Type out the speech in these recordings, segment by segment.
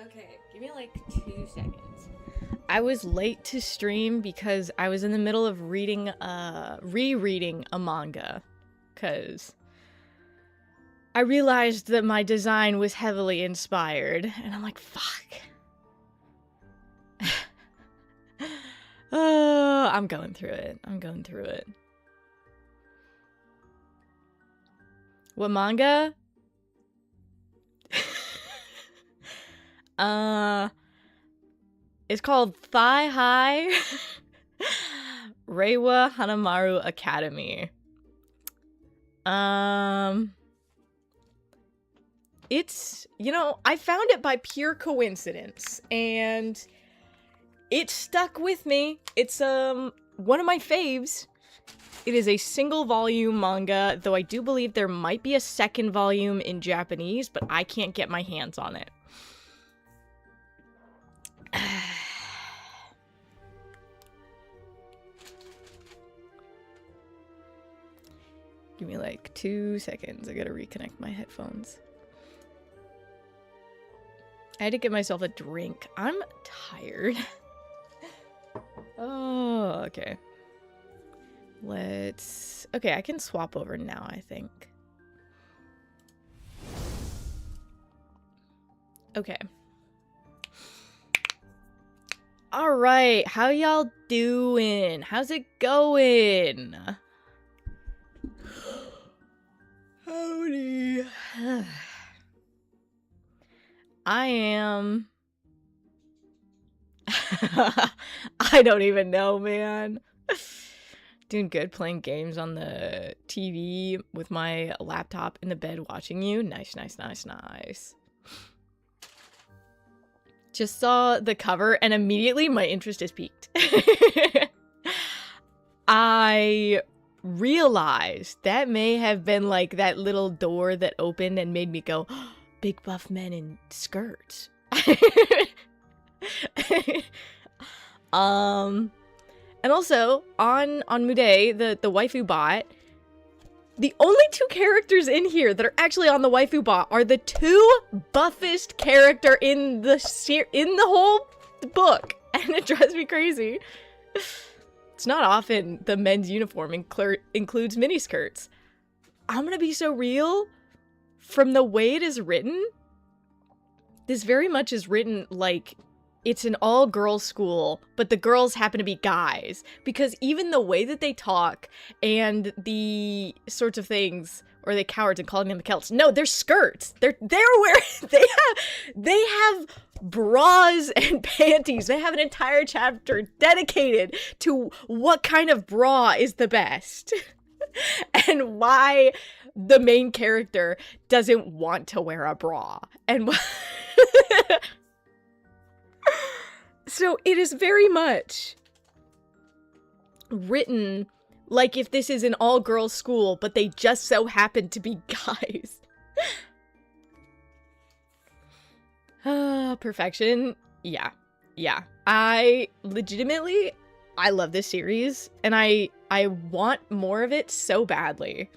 Okay, give me like 2 seconds. I was late to stream because I was in the middle of rereading a manga. Because I realized that my design was heavily inspired. And I'm like, fuck. Oh, I'm going through it. What manga? It's called Thigh High Reiwa Hanamaru Academy. It's, I found it by pure coincidence, and it stuck with me. It's, one of my faves. It is a single volume manga, though I do believe there might be a second volume in Japanese, but I can't get my hands on it. Give me like 2 seconds. I gotta reconnect my headphones. I had to get myself a drink. I'm tired. Oh, okay. Okay, I can swap over now, I think. Okay. Alright, how y'all doing? How's it going? Howdy. I am... I don't even know, man. Doing good, playing games on the TV with my laptop in the bed watching you. Nice, nice, nice, nice. Just saw the cover and immediately my interest is piqued. I realized that may have been like that little door that opened and made me go, oh, big buff men in skirts. And also on Mude, the waifu bot, the only 2 characters in here that are actually on the waifu bot are the 2 buffest character in the whole book, and it drives me crazy. It's not often the men's uniform includes miniskirts. I'm gonna be so real. From the way it is written, this very much is written like it's an all-girls school, but the girls happen to be guys. Because even the way that they talk and the sorts of things, or they cowards and calling them Celts. No, they're skirts. They're wearing, they have bras and panties. They have an entire chapter dedicated to what kind of bra is the best. And why the main character doesn't want to wear a bra. And so it is very much written like if this is an all-girls school, but they just so happen to be guys. Perfection. Yeah. I love this series, and I want more of it so badly.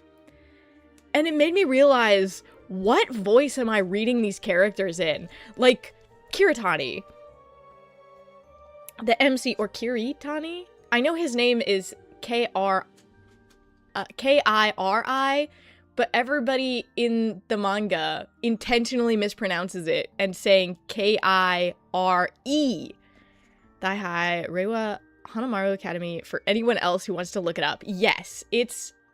And it made me realize, what voice am I reading these characters in? Like, Kiritani. The MC, or Kiritani? I know his name is Kiri, but everybody in the manga intentionally mispronounces it and saying Kire. Daihai Reiwa Hanamaru Academy, for anyone else who wants to look it up. Yes,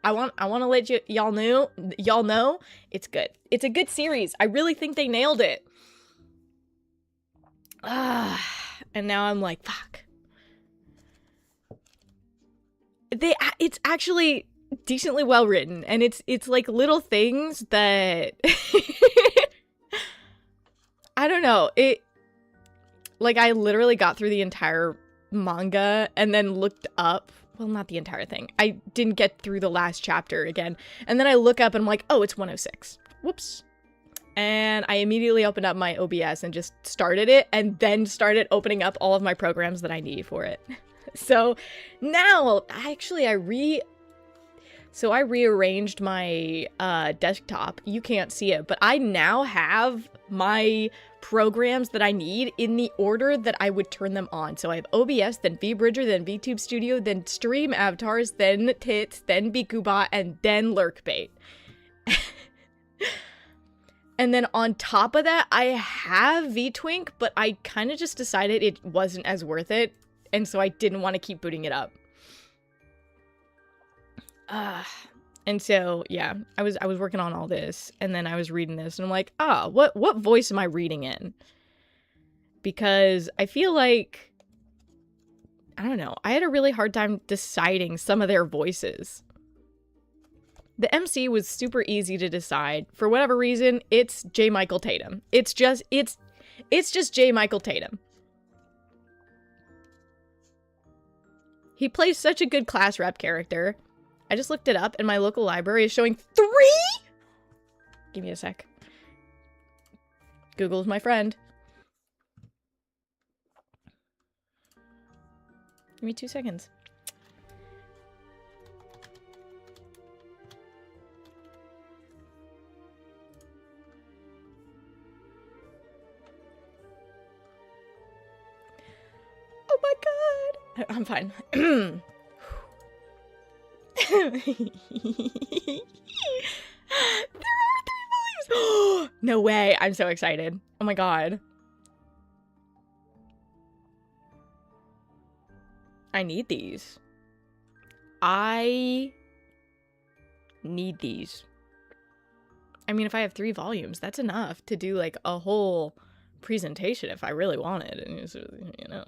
I want to let y'all know it's good. It's a good series. I really think they nailed it. And now I'm like, fuck. It's actually decently well written, and it's like little things that I don't know. Like, I literally got through the entire manga and then looked up. Well, not the entire thing. I didn't get through the last chapter again. And then I look up and I'm like, oh, it's 106. Whoops. And I immediately opened up my OBS and just started it, and then started opening up all of my programs that I need for it. So now, actually, I rearranged my desktop. You can't see it, but I now have my programs that I need in the order that I would turn them on. So I have OBS, then VBridger, then VTube Studio, then Stream Avatars, then Tits, then Bikubot, and then Lurkbait. And then on top of that, I have VTwink, but I kind of just decided it wasn't as worth it, and so I didn't want to keep booting it up. And so, yeah, I was working on all this, and then I was reading this, and I'm like, what voice am I reading in? Because I feel like, I don't know, I had a really hard time deciding some of their voices. The MC was super easy to decide. For whatever reason, it's J. Michael Tatum. It's just J. Michael Tatum. He plays such a good class rep character. I just looked it up, and my local library is showing 3? Give me a sec. Google's my friend. Give me 2 seconds. Oh my god! I'm fine. There are 3 volumes! No way! I'm so excited. Oh my god. I need these. I need these. I mean, if I have 3 volumes, that's enough to do like a whole presentation if I really wanted. And it's, you know.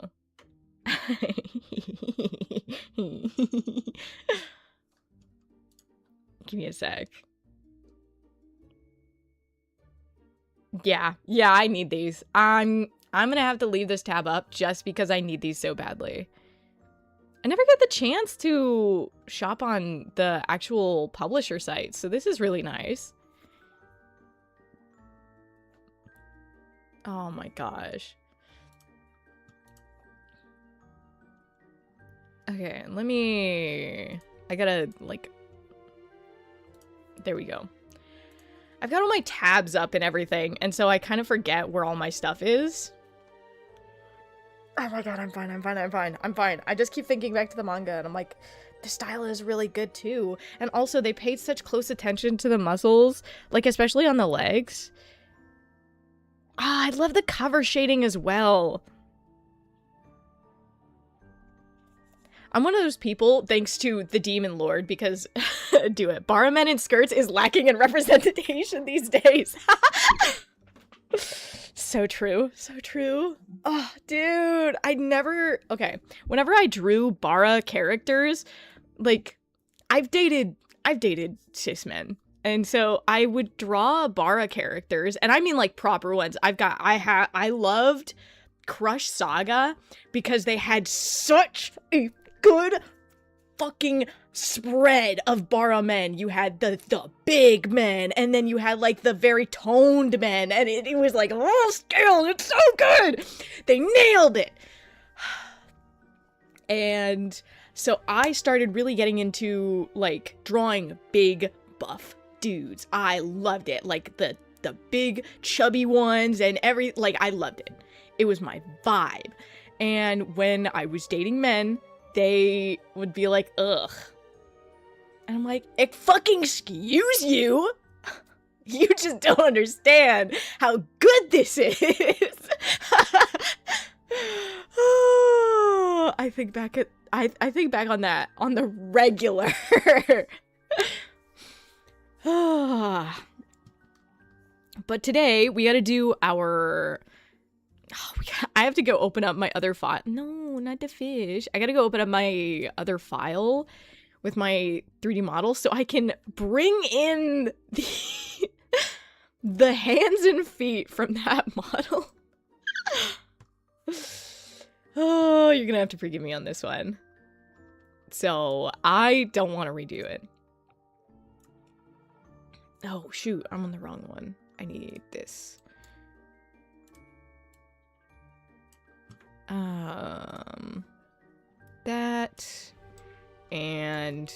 Give me a sec. Yeah, I need these. I'm gonna have to leave this tab up just because I need these so badly. I never get the chance to shop on the actual publisher site, so this is really nice. Oh my gosh. Okay, I gotta, like, there we go. I've got all my tabs up and everything, and so I kind of forget where all my stuff is. Oh my god, I'm fine. I just keep thinking back to the manga, and I'm like, the style is really good too. And also, they paid such close attention to the muscles, like, especially on the legs. I love the cover shading as well. I'm one of those people, thanks to the Demon Lord, because, do it, Barramen in skirts is lacking in representation these days. So true. Oh, dude, okay, whenever I drew Bara characters, like, I've dated cis men. And so I would draw Bara characters, and I mean like proper ones. I loved Crush Saga because they had such a good fucking spread of Bara men. You had the big men, and then you had like the very toned men, and it was like all scale. It's so good. They nailed it. And so I started really getting into like drawing big buff dudes. I loved it. Like the big chubby ones and I loved it. It was my vibe. And when I was dating men, they would be like, ugh. And I'm like, fucking excuse you? You just don't understand how good this is. I think back on that on the regular. But today we gotta do our... I have to go open up my other file. No, not the fish. I gotta go open up my other file with my 3D model so I can bring in the hands and feet from that model. Oh, you're gonna have to forgive me on this one. So I don't want to redo it. Oh, shoot. I'm on the wrong one. I need this. That. And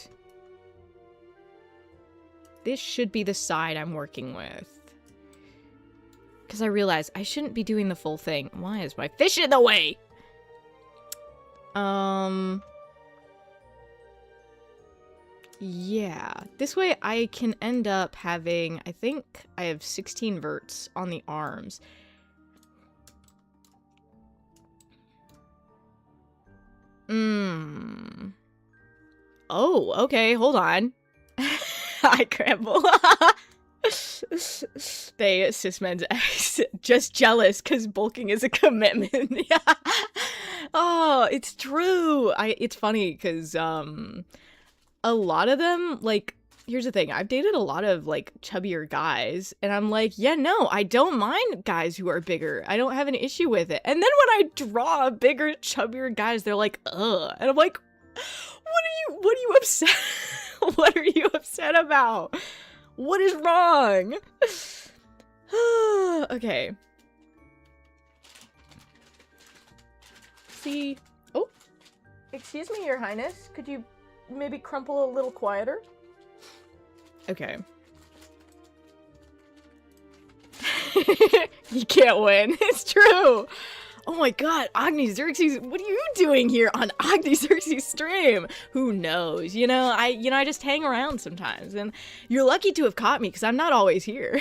this should be the side I'm working with. Because I realized I shouldn't be doing the full thing. Why is my fish in the way? Yeah. This way I can end up having, I think I have 16 verts on the arms. Oh, okay, hold on. I crumble. They cis-men's X. Just jealous because bulking is a commitment. Yeah. Oh, it's true. It's funny because, a lot of them, like, here's the thing. I've dated a lot of, like, chubbier guys, and I'm like, yeah, no, I don't mind guys who are bigger. I don't have an issue with it. And then when I draw bigger, chubbier guys, they're like, ugh. And I'm like, what are you upset? What are you upset about? What is wrong? Okay. See. Oh, excuse me, Your Highness. Could you maybe crumple a little quieter? Okay. You can't win. It's true. Oh my god, Agni Xerxes, what are you doing here on Agni Xerxes stream? Who knows? You know, I just hang around sometimes, and you're lucky to have caught me because I'm not always here.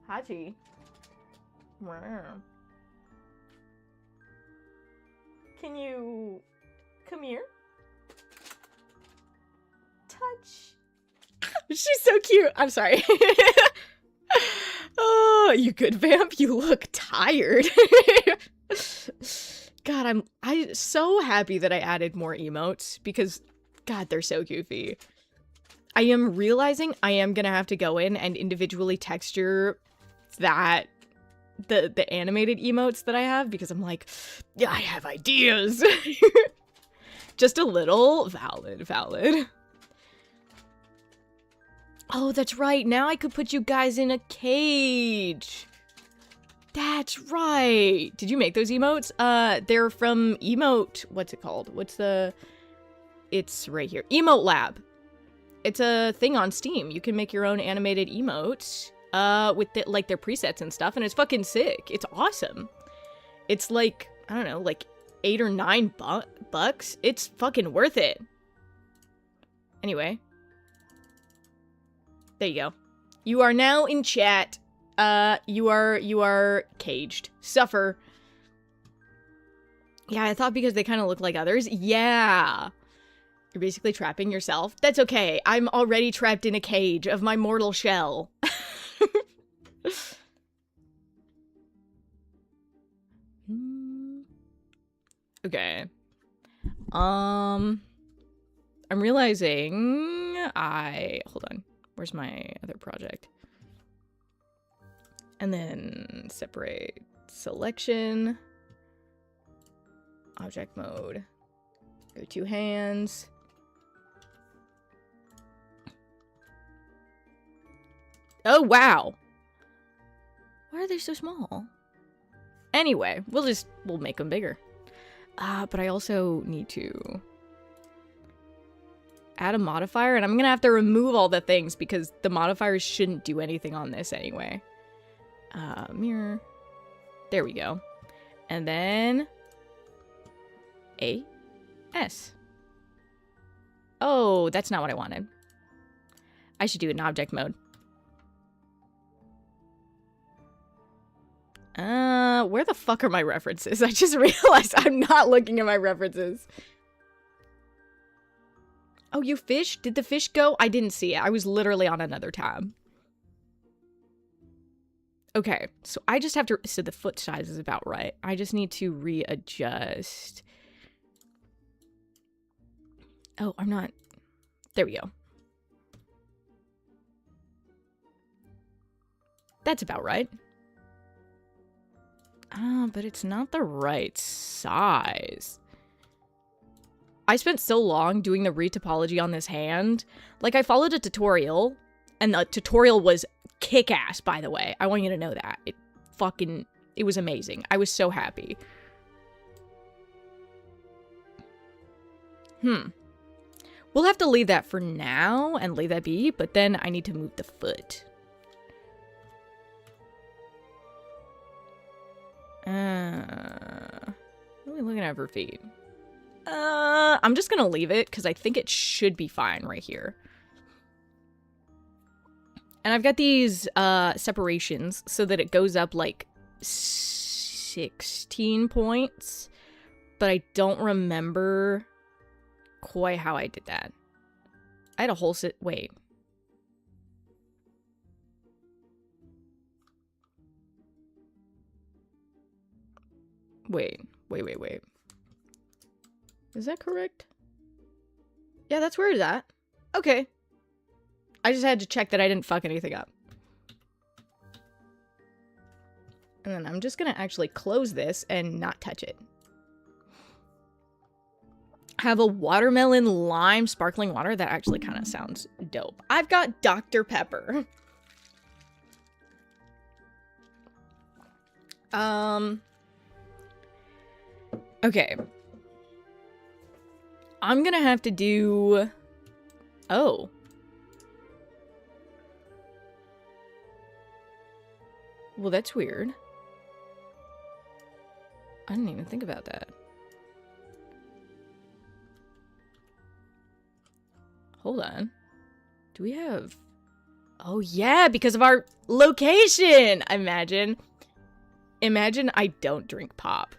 Hachi. Wow. Can you come here? Touch. She's so cute. I'm sorry. Oh, you good, vamp? You look tired. God, I'm so happy that I added more emotes because, God, they're so goofy. I am realizing I am gonna have to go in and individually texture that the animated emotes that I have because I'm like, yeah, I have ideas. Just a little. Valid. Oh, that's right. Now I could put you guys in a cage. That's right. Did you make those emotes? They're from Emote. What's it called? It's right here. Emote Lab. It's a thing on Steam. You can make your own animated emotes, with like their presets and stuff, and it's fucking sick. It's awesome. It's like, I don't know, like $8 or $9 bucks. It's fucking worth it. Anyway. There you go. You are now in chat. You are caged. Suffer. Yeah, I thought because they kind of look like others. Yeah. You're basically trapping yourself. That's okay. I'm already trapped in a cage of my mortal shell. Okay. I'm realizing hold on. Where's my other project? And then separate selection, object mode, go to hands. Oh, wow. Why are they so small? Anyway, we'll make them bigger. But I also need to add a modifier, and I'm gonna have to remove all the things because the modifiers shouldn't do anything on this anyway. Mirror. There we go. And then A, S. Oh, that's not what I wanted. I should do it in object mode. Where the fuck are my references? I just realized I'm not looking at my references. Oh, you fish? Did the fish go? I didn't see it. I was literally on another tab. Okay, so I just have to... So the foot size is about right. I just need to readjust. Oh, I'm not... There we go. That's about right. But it's not the right size. I spent so long doing the retopology on this hand. Like, I followed a tutorial, and the tutorial was kick-ass, by the way. I want you to know that. It was amazing. I was so happy. Well, We'll have to leave that for now and leave that be, but then I need to move the foot. What are we looking at for feet? I'm just gonna leave it because I think it should be fine right here. And I've got these separations so that it goes up like 16 points, but I don't remember quite how I did that. I had a whole wait. Wait. Is that correct? Yeah, that's where it's at. Okay. I just had to check that I didn't fuck anything up. And then I'm just gonna actually close this and not touch it. Have a watermelon lime sparkling water. That actually kind of sounds dope. I've got Dr. Pepper. Okay. I'm gonna have to do... Oh. Well, that's weird. I didn't even think about that. Hold on. Do we have... Oh, yeah, because of our location! Imagine I don't drink pop.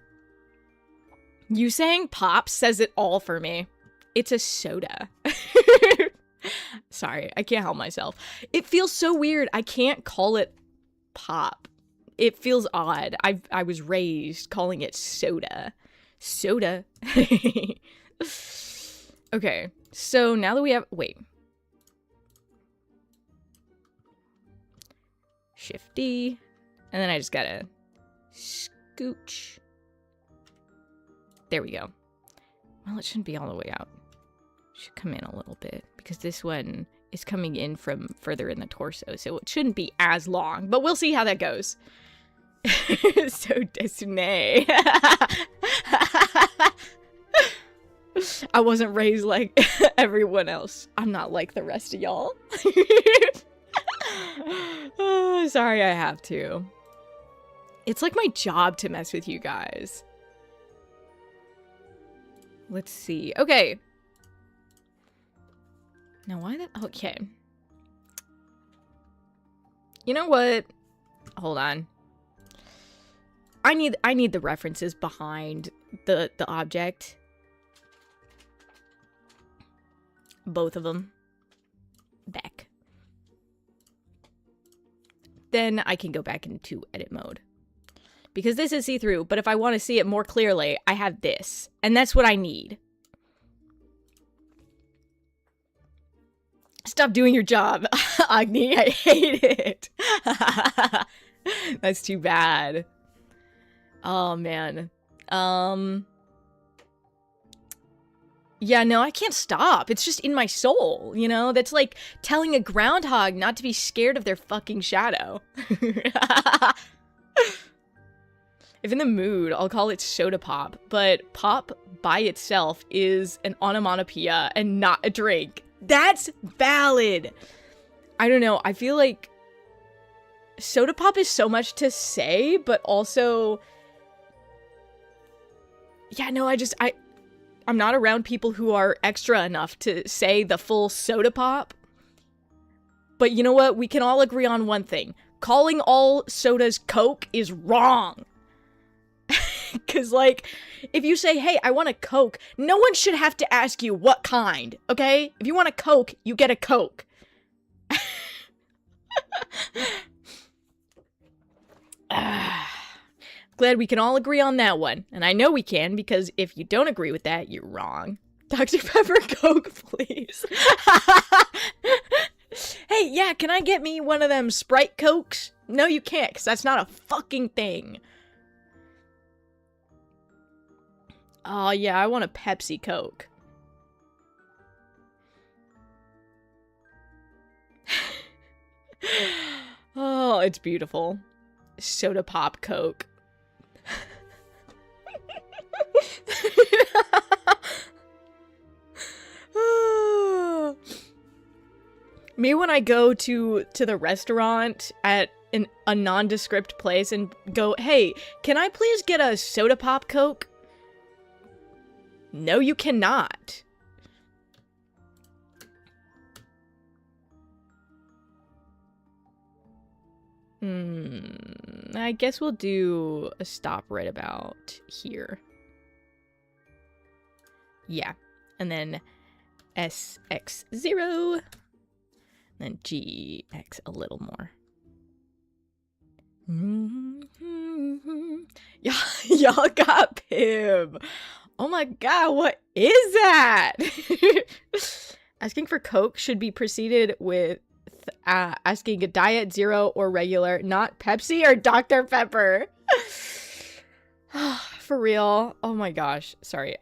You saying pop says it all for me. It's a soda. Sorry, I can't help myself. It feels so weird. I can't call it pop. It feels odd. I was raised calling it soda. Soda. Okay, so now that we have... Wait. Shifty. And then I just gotta scooch. There we go. Well, it shouldn't be all the way out. It should come in a little bit because this one is coming in from further in the torso, so it shouldn't be as long, but we'll see how that goes. So Disney. I wasn't raised like everyone else. I'm not like the rest of y'all. Oh, sorry, I have to. It's like my job to mess with you guys. Let's see. Okay. Now why that? Okay. You know what? Hold on. I need the references behind the object. Both of them. Back. Then I can go back into edit mode. Because this is see-through, but if I want to see it more clearly, I have this. And that's what I need. Stop doing your job, Agni. I hate it. That's too bad. Oh, man. Yeah, no, I can't stop. It's just in my soul, you know? That's like telling a groundhog not to be scared of their fucking shadow. If in the mood, I'll call it soda pop, but pop by itself is an onomatopoeia and not a drink. That's valid. I don't know. I feel like soda pop is so much to say, but also... Yeah, no, I'm not around people who are extra enough to say the full soda pop. But you know what? We can all agree on one thing. Calling all sodas Coke is wrong. Because, like, if you say, hey, I want a Coke, no one should have to ask you what kind, okay? If you want a Coke, you get a Coke. Glad we can all agree on that one. And I know we can, because if you don't agree with that, you're wrong. Dr. Pepper Coke, please. Hey, yeah, can I get me one of them Sprite Cokes? No, you can't, because that's not a fucking thing. Oh, yeah, I want a Pepsi Coke. Oh, it's beautiful. Soda Pop Coke. Me when I go to the restaurant at a nondescript place and go, hey, can I please get a soda pop Coke? No, you cannot. I guess we'll do a stop right about here. Yeah. And then SX0. Then GX a little more. Y'all got Pim. Oh my god, what is that? Asking for Coke should be preceded with asking a diet, zero, or regular, not Pepsi or Dr. Pepper. For real. Oh my gosh. Sorry.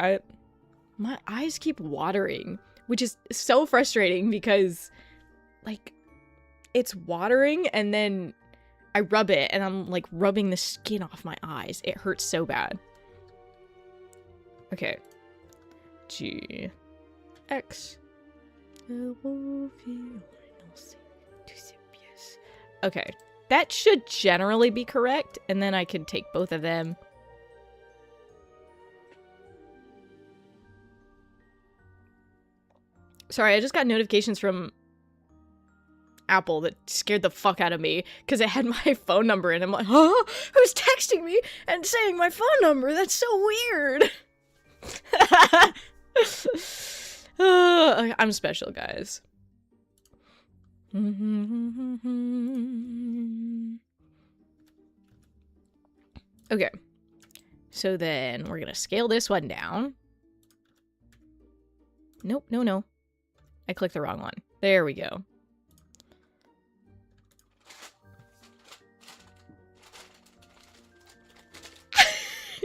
My eyes keep watering, which is so frustrating because, like, it's watering and then I rub it and I'm, like, rubbing the skin off my eyes. It hurts so bad. Okay. G. X. Okay. That should generally be correct, and then I can take both of them. Sorry, I just got notifications from Apple that scared the fuck out of me because it had my phone number and I'm like, huh? Who's texting me and saying my phone number? That's so weird. I'm special, guys. Okay. So then we're gonna scale this one down. Nope, no. I clicked the wrong one. There we go.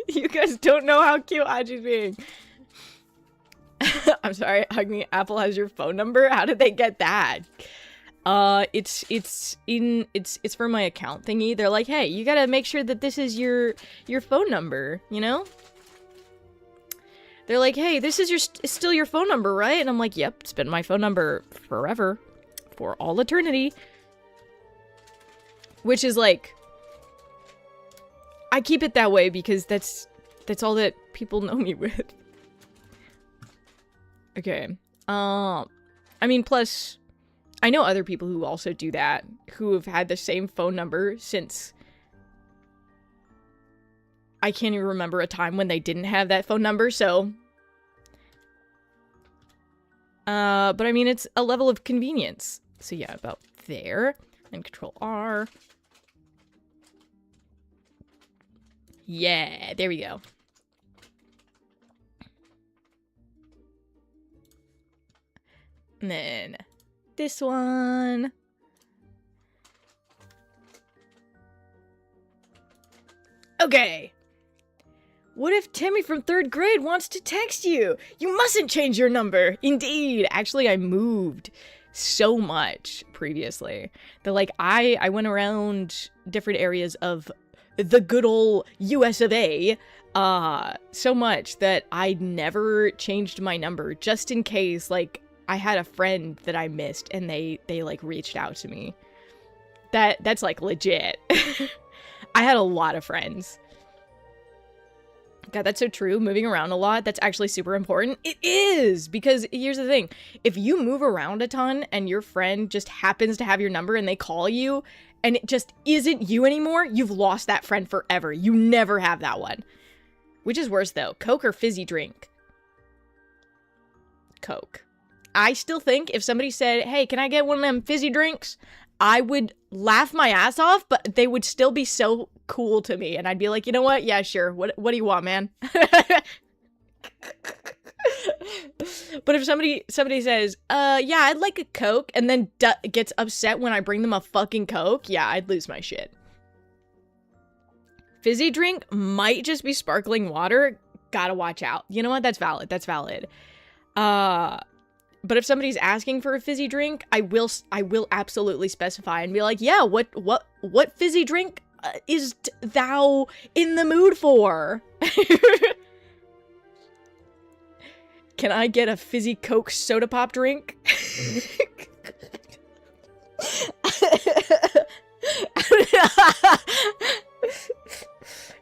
You guys don't know how cute Aji's being. I'm sorry, Agni, Apple has your phone number? How did they get that? It's for my account thingy. They're like, hey, you gotta make sure that this is your phone number, you know? They're like, hey, this is still your phone number, right? And I'm like, yep, it's been my phone number forever. For all eternity. Which is like, I keep it that way because that's all that people know me with. Okay. I mean, plus, I know other people who also do that, who have had the same phone number since I can't even remember a time when they didn't have that phone number, so. But I mean, it's a level of convenience. So yeah, about there. And Control R. Yeah, there we go. And then this one. Okay. What if Timmy from 3rd grade wants to text you? You mustn't change your number. Indeed. Actually, I moved so much previously that, like, I went around different areas of the good old US of A so much that I never changed my number just in case, like, I had a friend that I missed and they like reached out to me. That's like legit. I had a lot of friends. God, that's so true. Moving around a lot, that's actually super important. It is, because here's the thing. If you move around a ton and your friend just happens to have your number and they call you and it just isn't you anymore, you've lost that friend forever. You never have that one. Which is worse though, Coke or fizzy drink? Coke. I still think if somebody said, hey, can I get one of them fizzy drinks? I would laugh my ass off, but they would still be so cool to me. And I'd be like, you know what? Yeah, sure. What do you want, man? But if somebody says, yeah, I'd like a Coke, and then gets upset when I bring them a fucking Coke, yeah, I'd lose my shit. Fizzy drink might just be sparkling water. Gotta watch out. You know what? That's valid. That's valid. But if somebody's asking for a fizzy drink, I will absolutely specify and be like, yeah, what fizzy drink is thou in the mood for? Can I get a fizzy Coke soda pop drink?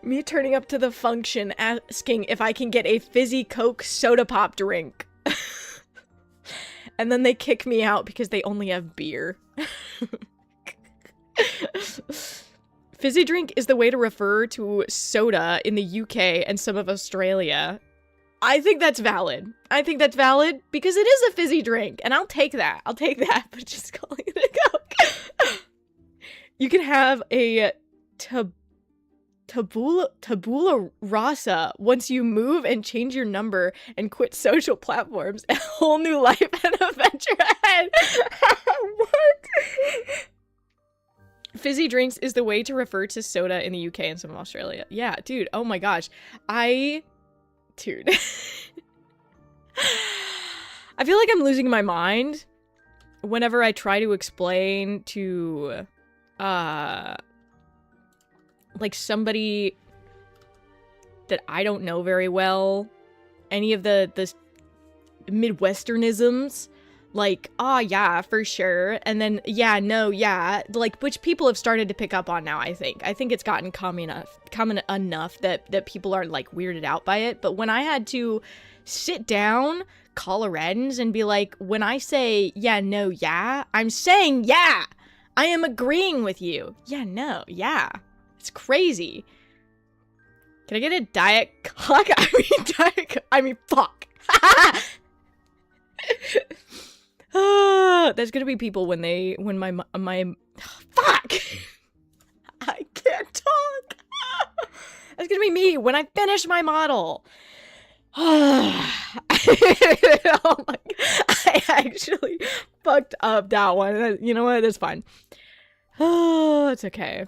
Me turning up to the function asking if I can get a fizzy Coke soda pop drink. And then they kick me out because they only have beer. Fizzy drink is the way to refer to soda in the UK and some of Australia. I think that's valid. I think that's valid because it is a fizzy drink, and I'll take that. I'll take that, but just calling it a Coke. You can have a tabula rasa once you move and change your number and quit social platforms. A whole new life and adventure ahead. What? Fizzy drinks is the way to refer to soda in the UK and some of Australia. Yeah, dude. Oh my gosh. Dude. I feel like I'm losing my mind whenever I try to explain to, like somebody that I don't know very well, any of the Midwesternisms, like, oh yeah, for sure, and then yeah, no, yeah, like, which people have started to pick up on now, I think it's gotten common enough that people aren't like weirded out by it. But when I had to sit down Coloradans and be like, when I say yeah, no, yeah, I'm saying yeah, I am agreeing with you, yeah, no, yeah, it's crazy. Can I get a Diet Coke? I mean, fuck. There's gonna be people when my fuck. I can't talk. That's gonna be me when I finish my model. Oh my, I actually fucked up that one. You know what? It's fine. Oh, it's okay.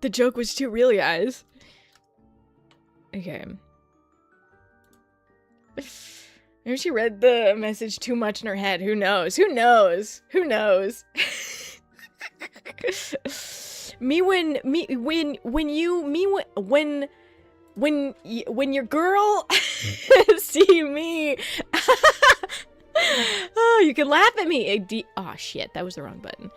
The joke was too real, guys. Okay. Maybe she read the message too much in her head. Who knows? Who knows? Who knows? When your girl see me. Oh, you can laugh at me. Oh shit, that was the wrong button.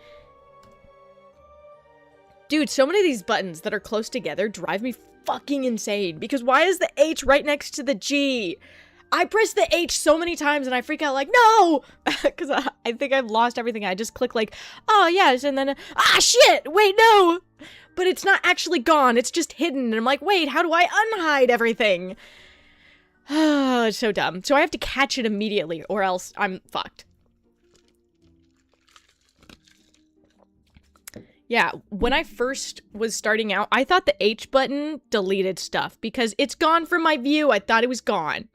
Dude, so many of these buttons that are close together drive me fucking insane. Because why is the H right next to the G? I press the H so many times and I freak out like, no! Because I think I've lost everything. I just click like, oh yes, and then, ah shit, wait, no! But it's not actually gone, it's just hidden. And I'm like, wait, how do I unhide everything? Oh, it's so dumb. So I have to catch it immediately or else I'm fucked. Yeah, when I first was starting out, I thought the H button deleted stuff because it's gone from my view. I thought it was gone.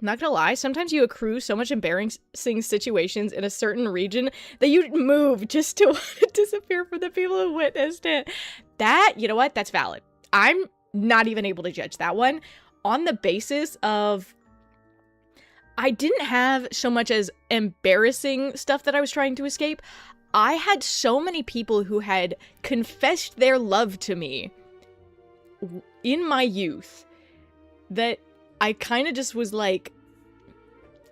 Not gonna lie, sometimes you accrue so much embarrassing situations in a certain region that you move just to disappear from the people who witnessed it. That, you know what? That's valid. I'm not even able to judge that one on the basis of I didn't have so much as embarrassing stuff that I was trying to escape. I had so many people who had confessed their love to me in my youth that I kind of just was like,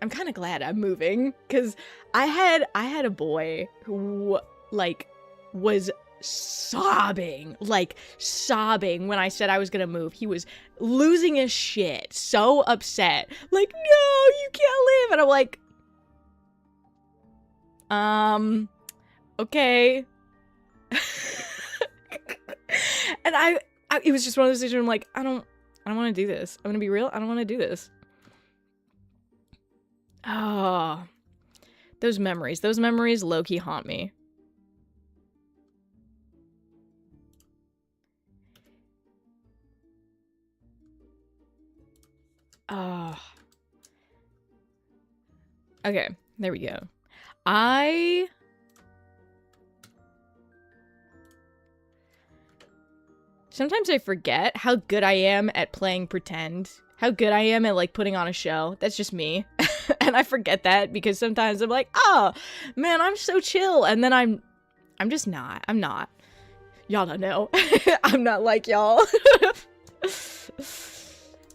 I'm kind of glad I'm moving, because I had a boy who like was sobbing when I said I was gonna move. He was losing his shit, so upset, like, no, you can't leave. And I'm like, okay. And it was just one of those situations where I'm like, I don't want to do this. I'm gonna be real. I don't want to do this. Oh, those memories low-key haunt me. Oh. Okay, there we go. Sometimes I forget how good I am at playing pretend. How good I am at, like, putting on a show. That's just me. And I forget that because sometimes I'm like, oh, man, I'm so chill. And then I'm just not. I'm not. Y'all don't know. I'm not like y'all.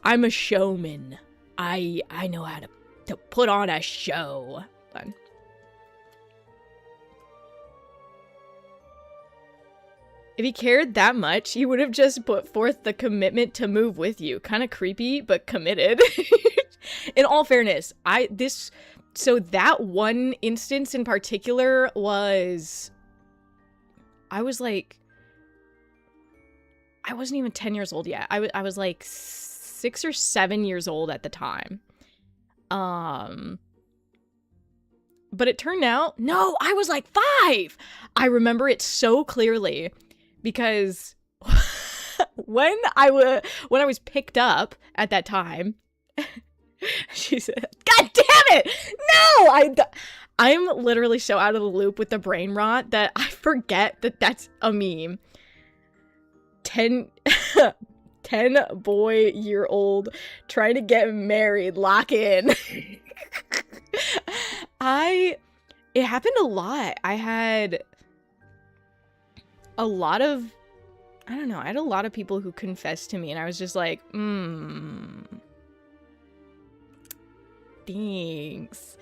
I'm a showman. I know how to put on a show. Fun. If he cared that much, he would have just put forth the commitment to move with you. Kind of creepy, but committed. In all fairness, so that one instance in particular was, I wasn't even 10 years old yet. I was like 6 or 7 years old at the time. But it turned out, no, I was like 5. I remember it so clearly because when I was picked up at that time, she said, "God damn it! No!" I'm literally so out of the loop with the brain rot that I forget that that's a meme. 10 boy-year-old trying to get married, lock in. It happened a lot. I had a lot of, I don't know, I had a lot of people who confessed to me and I was just like, thanks.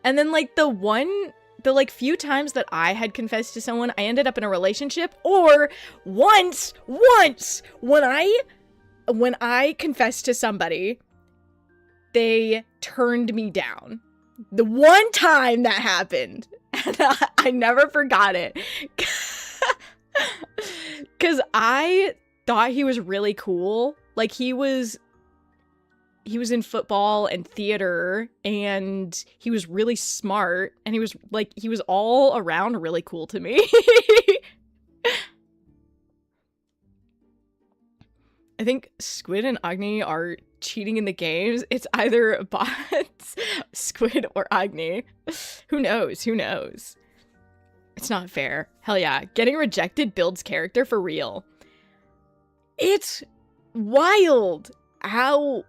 And then like the few times that I had confessed to someone, I ended up in a relationship, or once when I confessed to somebody, they turned me down. The one time that happened, and I never forgot it, because I thought he was really cool. Like, he was in football and theater, and he was really smart, and he was all around really cool to me. I think Squid and Agni are cheating in the games. It's either bots, Squid, or Agni. Who knows? Who knows? It's not fair. Hell yeah. Getting rejected builds character for real. It's wild how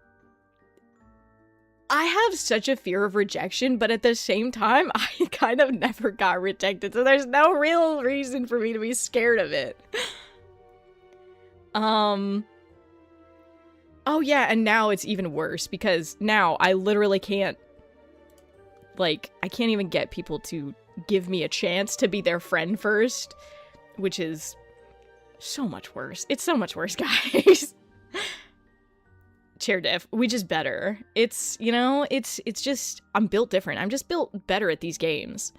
I have such a fear of rejection, but at the same time, I kind of never got rejected, so there's no real reason for me to be scared of it. Oh yeah, and now it's even worse, because now I literally can't, like, I can't even get people to give me a chance to be their friend first, which is so much worse. It's so much worse, guys. Chair diff, we just better. It's, you know, it's just, I'm built different. I'm just built better at these games.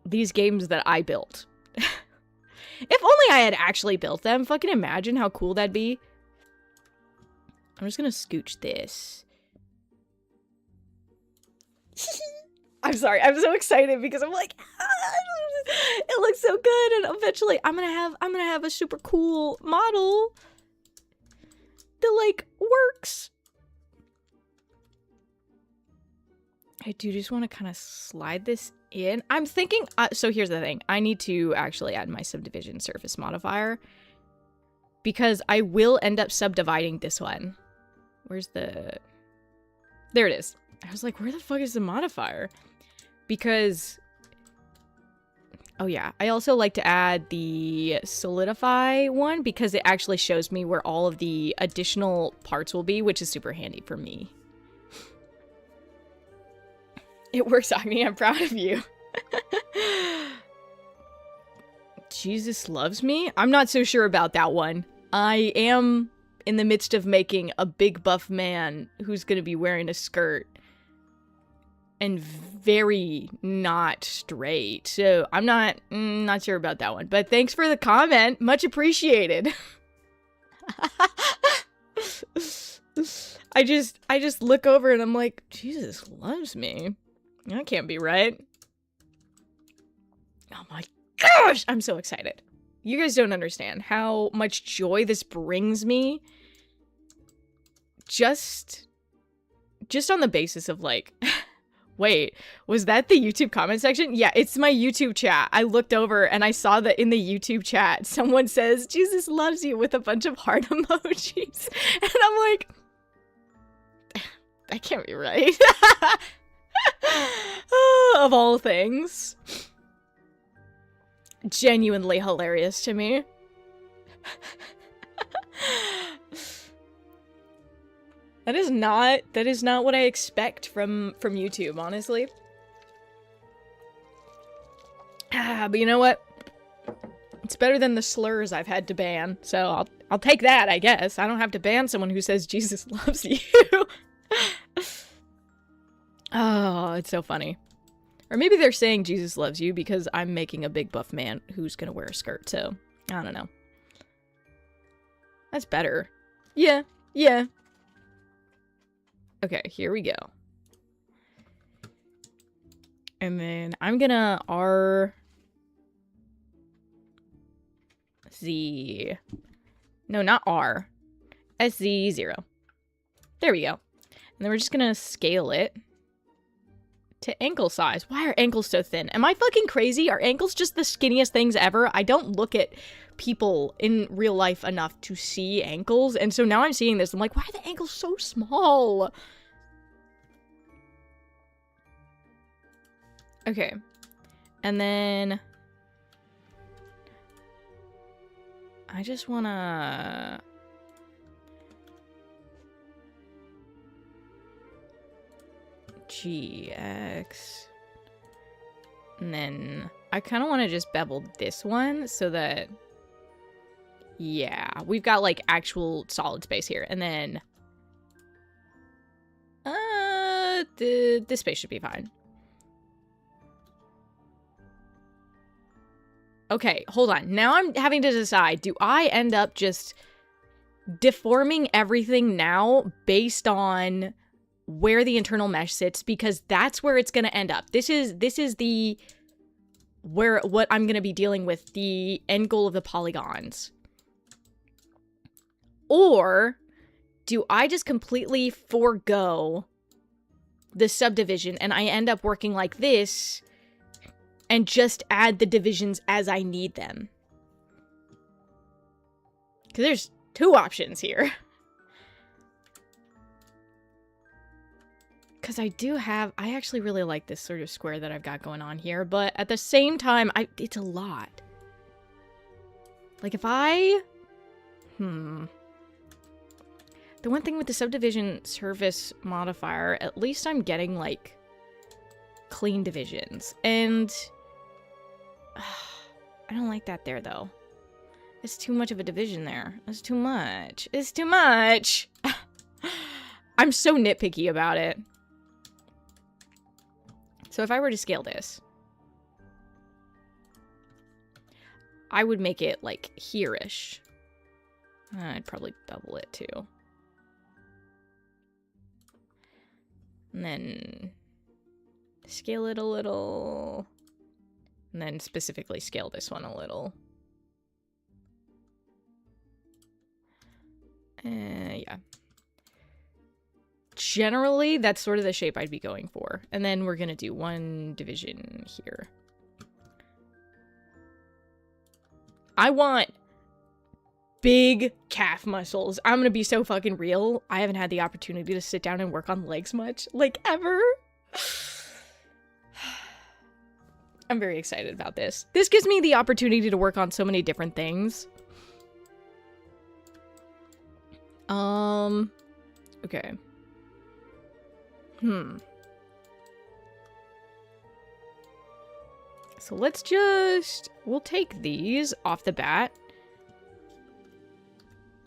These games that I built. If only I had actually built them. Fucking imagine how cool that'd be. I'm just gonna scooch this. I'm sorry, I'm so excited because I'm like, it looks so good, and eventually I'm gonna have a super cool model that, like, works. I do just want to kind of slide this in. I'm thinking, so here's the thing. I need to actually add my subdivision surface modifier, because I will end up subdividing this one. Where's the... There it is. I was like, where the fuck is the modifier? Because... Oh yeah, I also like to add the solidify one, because it actually shows me where all of the additional parts will be, which is super handy for me. It works, Agni. I'm proud of you. Jesus loves me? I'm not so sure about that one. I am in the midst of making a big buff man who's gonna be wearing a skirt. And very not straight. So I'm not sure about that one. But thanks for the comment. Much appreciated. I just look over and I'm like, Jesus loves me. That can't be right. Oh my gosh, I'm so excited. You guys don't understand how much joy this brings me. Just on the basis of, like, wait, was that the YouTube comment section? Yeah, it's my YouTube chat. I looked over and I saw that in the YouTube chat, someone says, Jesus loves you, with a bunch of heart emojis. And I'm like, that can't be right. Of all things. Genuinely hilarious to me. That is not what I expect from YouTube, honestly. But you know what? It's better than the slurs I've had to ban, so I'll take that, I guess. I don't have to ban someone who says Jesus loves you. Oh, it's so funny. Or maybe they're saying Jesus loves you because I'm making a big buff man who's gonna wear a skirt, so I don't know. That's better. Yeah, yeah. Okay, here we go. And then I'm gonna No, not R. SZ0. There we go. And then we're just gonna scale it to ankle size. Why are ankles so thin? Am I fucking crazy? Are ankles just the skinniest things ever? I don't look at people in real life enough to see ankles, and so now I'm seeing this. I'm like, why are the ankles so small? Okay. And then I just wanna... GX. And then I kind of want to just bevel this one so that, yeah, we've got like actual solid space here. And then this space should be fine. Okay, hold on. Now I'm having to decide, do I end up just deforming everything now based on where the internal mesh sits, because that's where it's going to end up. This is the what I'm going to be dealing with, the end goal of the polygons. Or do I just completely forego the subdivision and I end up working like this and just add the divisions as I need them? Because there's two options here. Because I actually really like this sort of square that I've got going on here, but at the same time, it's a lot. Like if the one thing with the subdivision surface modifier, at least I'm getting like clean divisions, and I don't like that there though. It's too much of a division there. It's too much. It's too much. I'm so nitpicky about it. So if I were to scale this, I would make it like here-ish. I'd probably double it too. And then scale it a little. And then specifically scale this one a little. Yeah. Generally, that's sort of the shape I'd be going for. And then we're going to do one division here. I want big calf muscles. I'm going to be so fucking real. I haven't had the opportunity to sit down and work on legs much, like ever. I'm very excited about this. This gives me the opportunity to work on so many different things. Okay. So we'll take these off the bat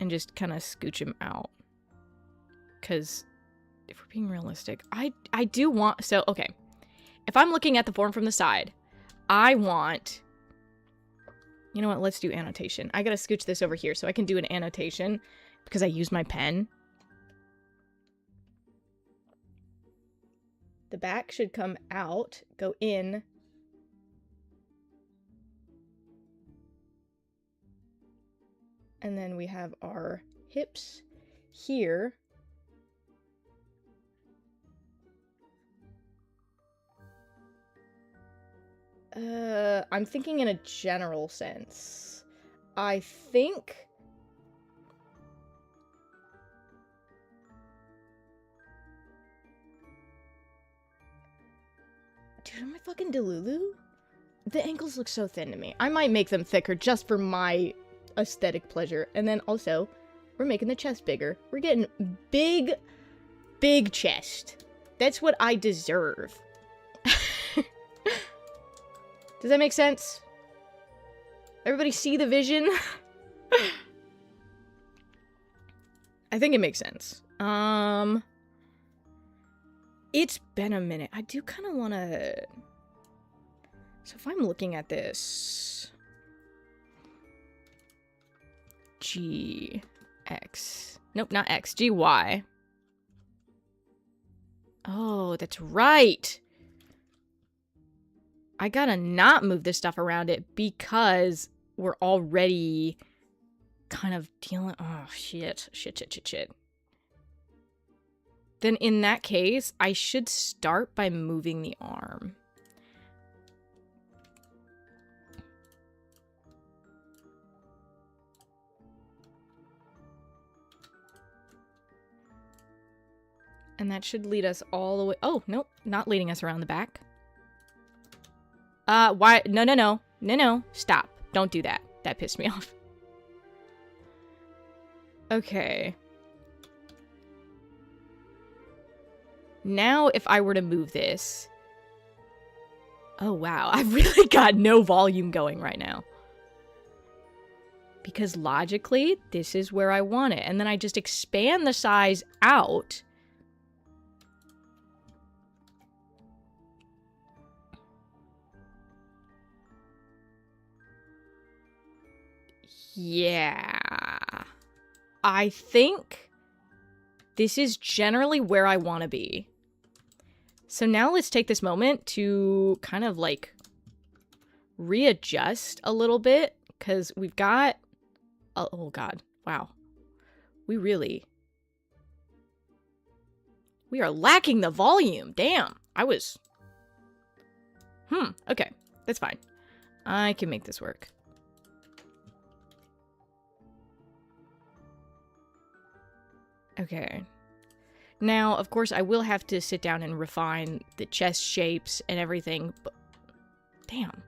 and just kind of scooch them out. Because if we're being realistic, I do want, so, okay. If I'm looking at the form from the side, I want, you know what, let's do annotation. I gotta scooch this over here so I can do an annotation because I use my pen. The back should come out, go in. And then we have our hips here. I'm thinking in a general sense. I think... Dude, am I fucking Delulu? The ankles look so thin to me. I might make them thicker just for my aesthetic pleasure. And then also, we're making the chest bigger. We're getting big chest. That's what I deserve. Does that make sense? Everybody see the vision? I think it makes sense. It's been a minute. I do kind of want to... So if I'm looking at this... G... X... Nope, not X. G, Y. Oh, that's right! I gotta not move this stuff around it because we're already kind of dealing... Oh, shit. Shit. Then in that case, I should start by moving the arm. And that should lead us all the way... Oh, nope. Not leading us around the back. Why? No. Stop. Don't do that. That pissed me off. Okay. Now, if I were to move this... Oh, wow. I've really got no volume going right now. Because logically, this is where I want it. And then I just expand the size out... Yeah. I think this is generally where I want to be. So now let's take this moment to kind of like readjust a little bit because we've got... Oh God. Wow. We are lacking the volume. Damn. Okay. That's fine. I can make this work. Okay. Now, of course, I will have to sit down and refine the chest shapes and everything, but... Damn.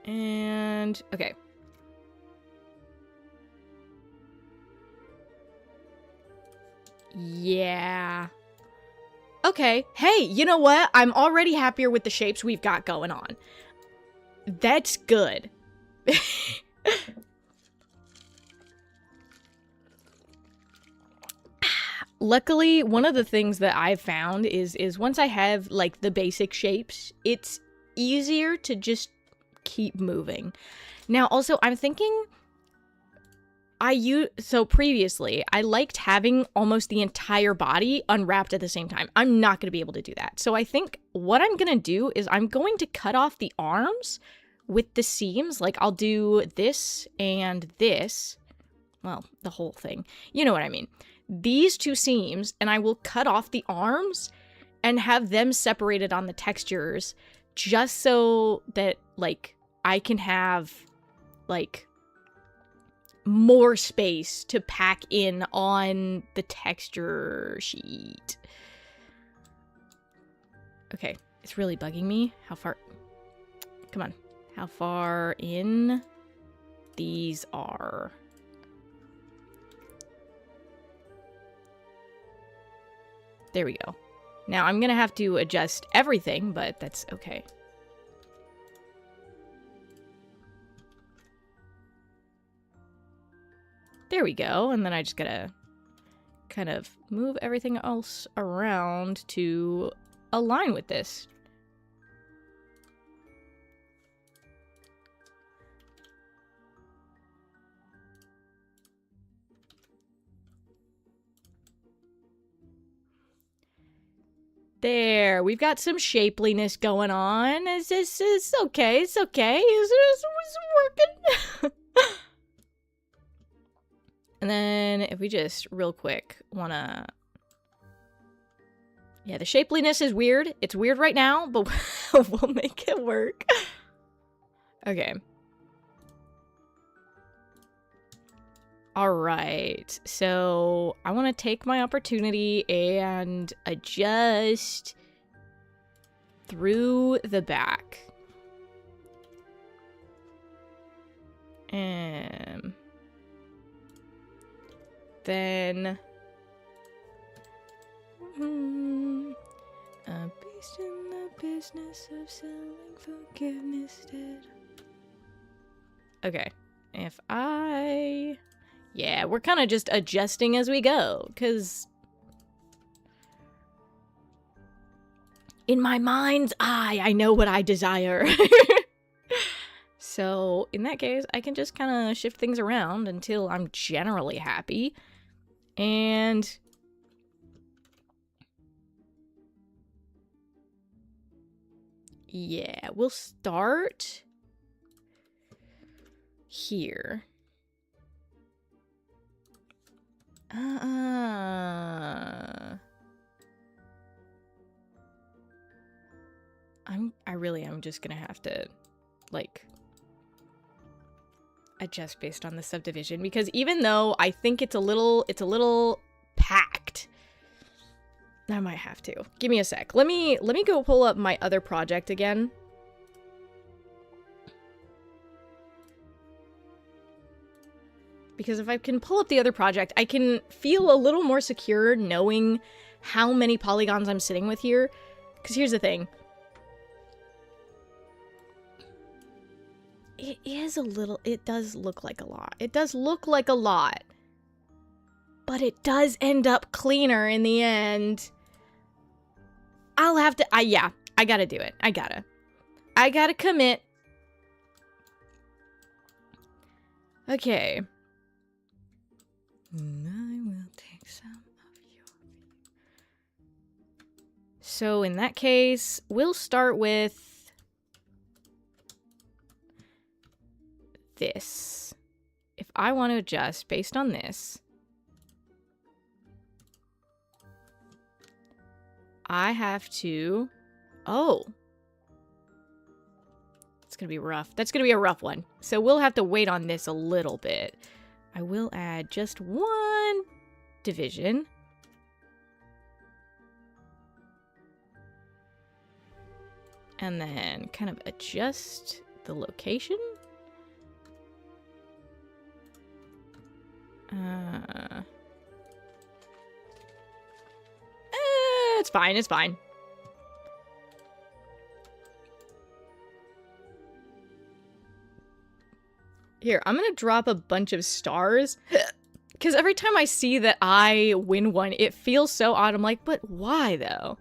And... Okay. Yeah. Okay. Hey, you know what? I'm already happier with the shapes we've got going on. That's good. Luckily, one of the things that I've found is once I have, like, the basic shapes, it's easier to just keep moving. Now, also, I'm thinking... So previously, I liked having almost the entire body unwrapped at the same time. I'm not going to be able to do that. So I think what I'm going to do is I'm going to cut off the arms with the seams. Like, I'll do this and this. Well, the whole thing. You know what I mean. These two seams, and I will cut off the arms and have them separated on the textures just so that, like, I can have, like, more space to pack in on the texture sheet. Okay, it's really bugging me. How far? Come on. How far in these are? There we go. Now, I'm gonna have to adjust everything, but that's okay. There we go, and then I just gotta kind of move everything else around to align with this. There, we've got some shapeliness going on. It's okay, it's okay. It's working. And then if we just real quick wanna... Yeah, the shapeliness is weird. It's weird right now, but we'll make it work. Okay. Alright, so I want to take my opportunity and adjust through the back. Then... a Placed in the business of selling forgiveness dead. Okay. If I... Yeah, we're kind of just adjusting as we go, because... In my mind's eye, I know what I desire. So, in that case, I can just kind of shift things around until I'm generally happy. And... yeah, we'll start... here. I really am just gonna have to, like, adjust based on the subdivision, because even though I think it's a little packed, I might have to. Give me a sec. Let me go pull up my other project again. Because if I can pull up the other project, I can feel a little more secure knowing how many polygons I'm sitting with here. Because here's the thing. It is a little... it does look like a lot. It does look like a lot. But it does end up cleaner in the end. I'll have to... yeah, I gotta do it. I gotta commit. Okay. I will take some of your... So in that case, we'll start with this. If I want to adjust based on this, I have to... oh. It's gonna be rough. That's gonna be a rough one. So we'll have to wait on this a little bit. I will add just one division. And then kind of adjust the location. It's fine, it's fine. Here, I'm gonna drop a bunch of stars. Because every time I see that I win one, it feels so odd. I'm like, but why, though?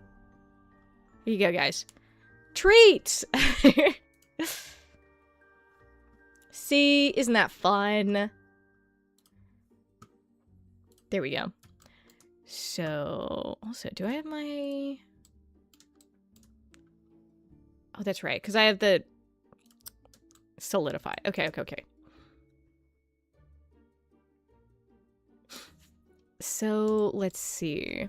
Here you go, guys. Treats! See? Isn't that fun? There we go. So, also, do I have my... oh, that's right, because I have the... solidify. Okay. So, let's see.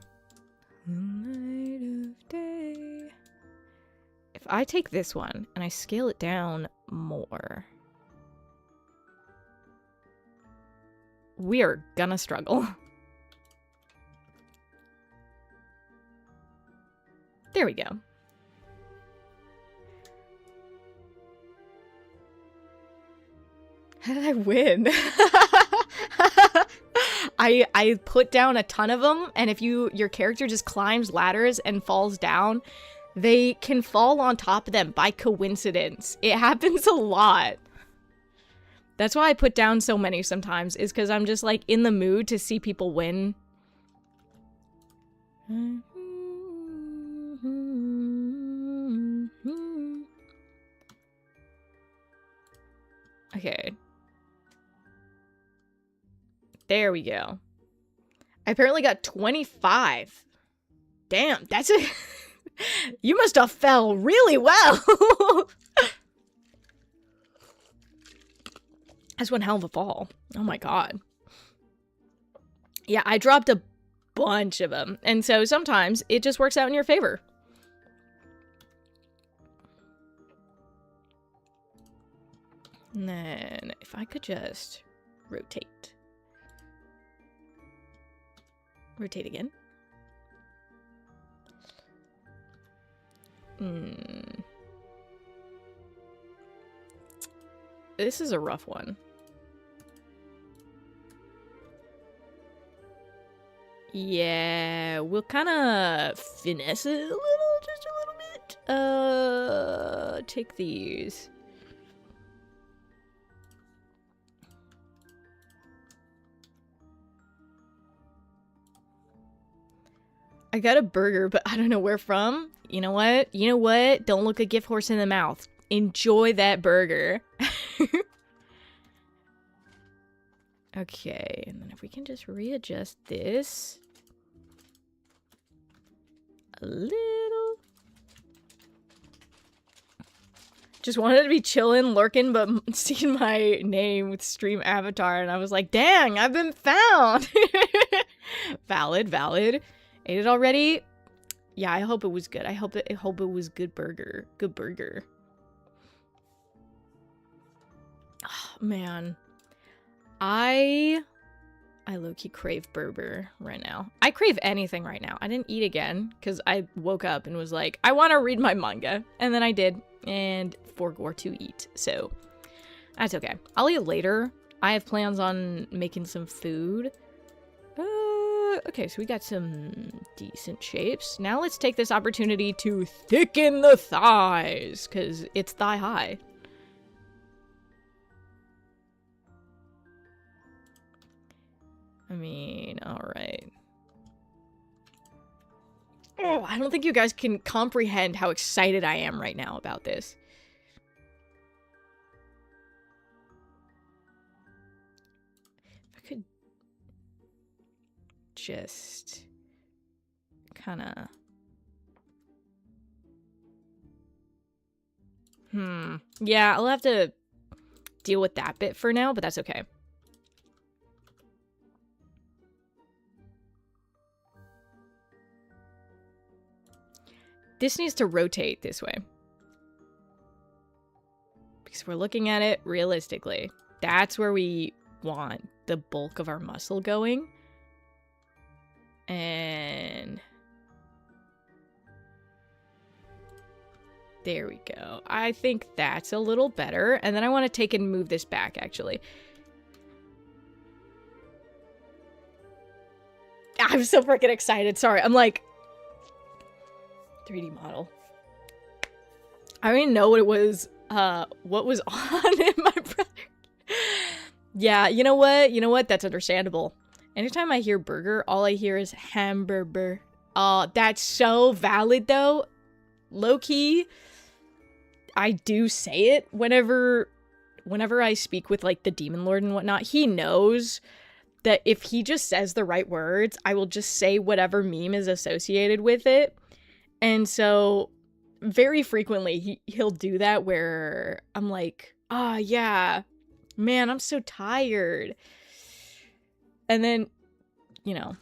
Light of day. If I take this one and I scale it down more, we are gonna struggle. There we go. How did I win? I put down a ton of them, and if your character just climbs ladders and falls down, they can fall on top of them by coincidence. It happens a lot. That's why I put down so many sometimes, is because I'm just like in the mood to see people win. Okay. There we go. I apparently got 25. Damn, that's a... you must have fell really well. That's one hell of a fall. Oh my god. Yeah, I dropped a bunch of them. And so sometimes it just works out in your favor. And then if I could just rotate. Rotate again. This is a rough one. Yeah, we'll kind of finesse it a little, just a little take these. I got a burger, but I don't know where from. You know what? You know what? Don't look a gift horse in the mouth. Enjoy that burger. Okay, and then if we can just readjust this a little. Just wanted to be chilling, lurking, but seen my name with stream avatar, and I was like, dang, I've been found. Valid, valid. Ate it already? Yeah, I hope it was good. I hope it was good burger. Good burger. Oh, man. I low-key crave burger right now. I crave anything right now. I didn't eat again because I woke up and was like, I want to read my manga. And then I did and forgot to eat. So that's okay. I'll eat later. I have plans on making some food. Okay, so we got some decent shapes. Now let's take this opportunity to thicken the thighs because it's thigh high. I mean, alright. Oh, I don't think you guys can comprehend how excited I am right now about this. If I could just kind of... Yeah, I'll have to deal with that bit for now, but that's okay. This needs to rotate this way. Because we're looking at it realistically. That's where we want the bulk of our muscle going. And... there we go. I think that's a little better. And then I want to take and move this back, actually. I'm so freaking excited. Sorry. I'm like... 3D model. I don't even know what it was, what was on in my brother. Yeah, you know what? You know what? That's understandable. Anytime I hear burger, all I hear is hamburger. That's so valid, though. Low-key, I do say it whenever I speak with, like, the Demon Lord and whatnot. He knows that if he just says the right words, I will just say whatever meme is associated with it. And so very frequently he'll do that where I'm like, yeah, man, I'm so tired. And then, you know,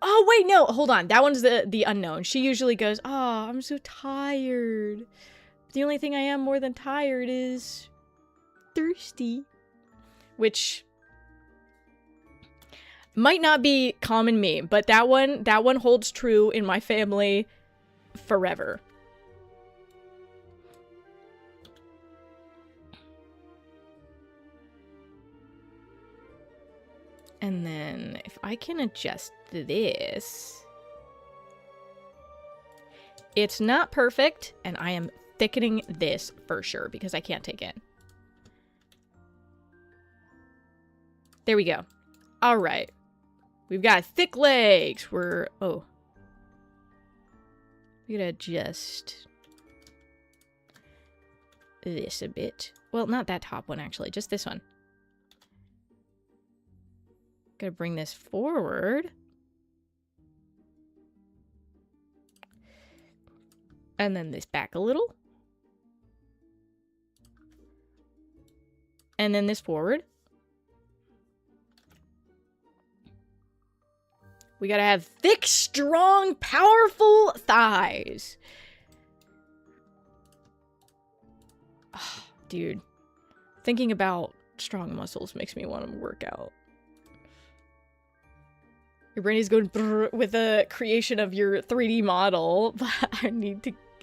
oh, wait, no, hold on. That one's the unknown. She usually goes, I'm so tired. The only thing I am more than tired is thirsty, which might not be common meme, but that one holds true in my family forever. And then if I can adjust this, it's not perfect, and I am thickening this for sure because I can't take it. There we go. All right. We've got thick legs. We gotta adjust this a bit. Well, not that top one, actually. Just this one. Gotta bring this forward. And then this back a little. And then this forward. We gotta have thick, strong, powerful thighs. Oh, dude. Thinking about strong muscles makes me want to work out. Your brain is going brrr with the creation of your 3D model, but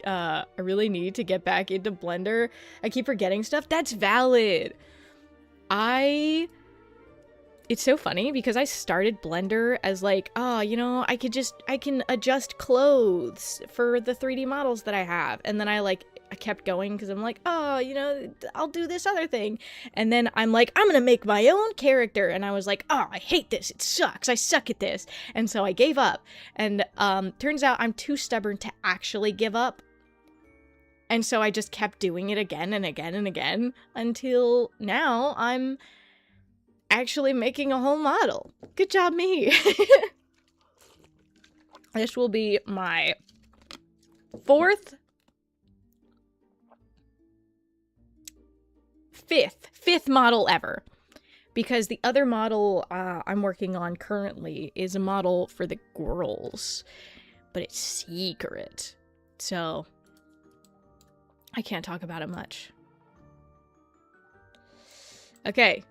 I really need to get back into Blender. I keep forgetting stuff. That's valid. I it's so funny because I started Blender as like, oh, you know, I can adjust clothes for the 3D models that I have. And then I kept going because I'm like, oh, you know, I'll do this other thing. And then I'm like, I'm gonna make my own character. And I was like, oh, I hate this. It sucks. I suck at this. And so I gave up. And turns out I'm too stubborn to actually give up. And so I just kept doing it again and again and again until now I'm actually making a whole model. Good job, me. This will be my fifth model ever. Because the other model I'm working on currently is a model for the girls. But it's secret. So I can't talk about it much. Okay.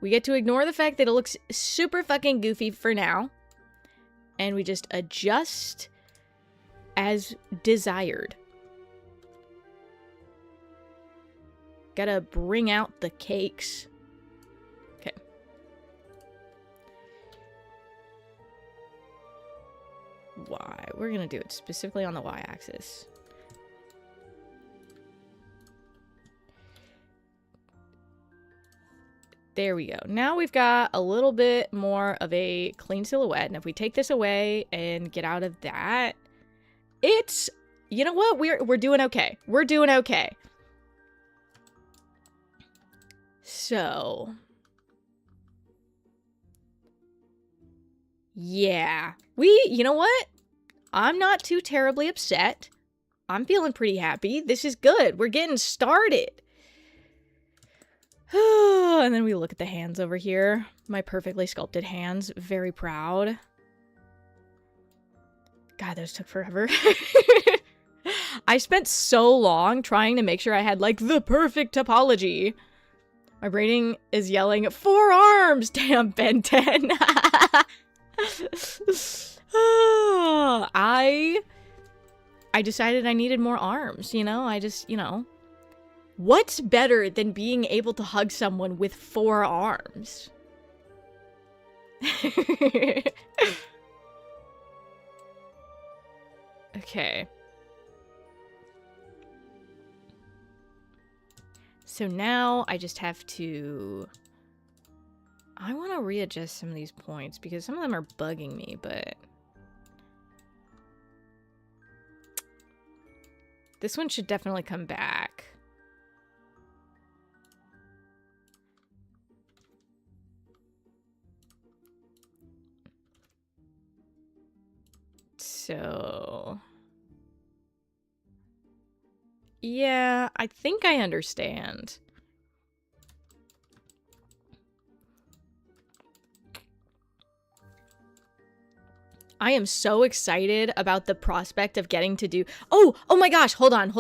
We get to ignore the fact that it looks super fucking goofy for now. And we just adjust as desired. Gotta bring out the cakes. Okay. Y. We're gonna do it specifically on the y-axis. There we go. Now we've got a little bit more of a clean silhouette. And if we take this away and get out of that, it's, you know what? We're doing okay. We're doing okay. So, yeah. You know what? I'm not too terribly upset. I'm feeling pretty happy. This is good. We're getting started. And then we look at the hands over here. My perfectly sculpted hands. Very proud. God, those took forever. I spent so long trying to make sure I had, like, the perfect topology. My brain is yelling, 4 arms! Damn, Ben 10. I decided I needed more arms, you know? You know. What's better than being able to hug someone with 4 arms? Okay. So now I just have to... I want to readjust some of these points because some of them are bugging me, but... This one should definitely come back. So... Yeah, I think I understand. I am so excited about the prospect of getting to do... Oh my gosh, hold on.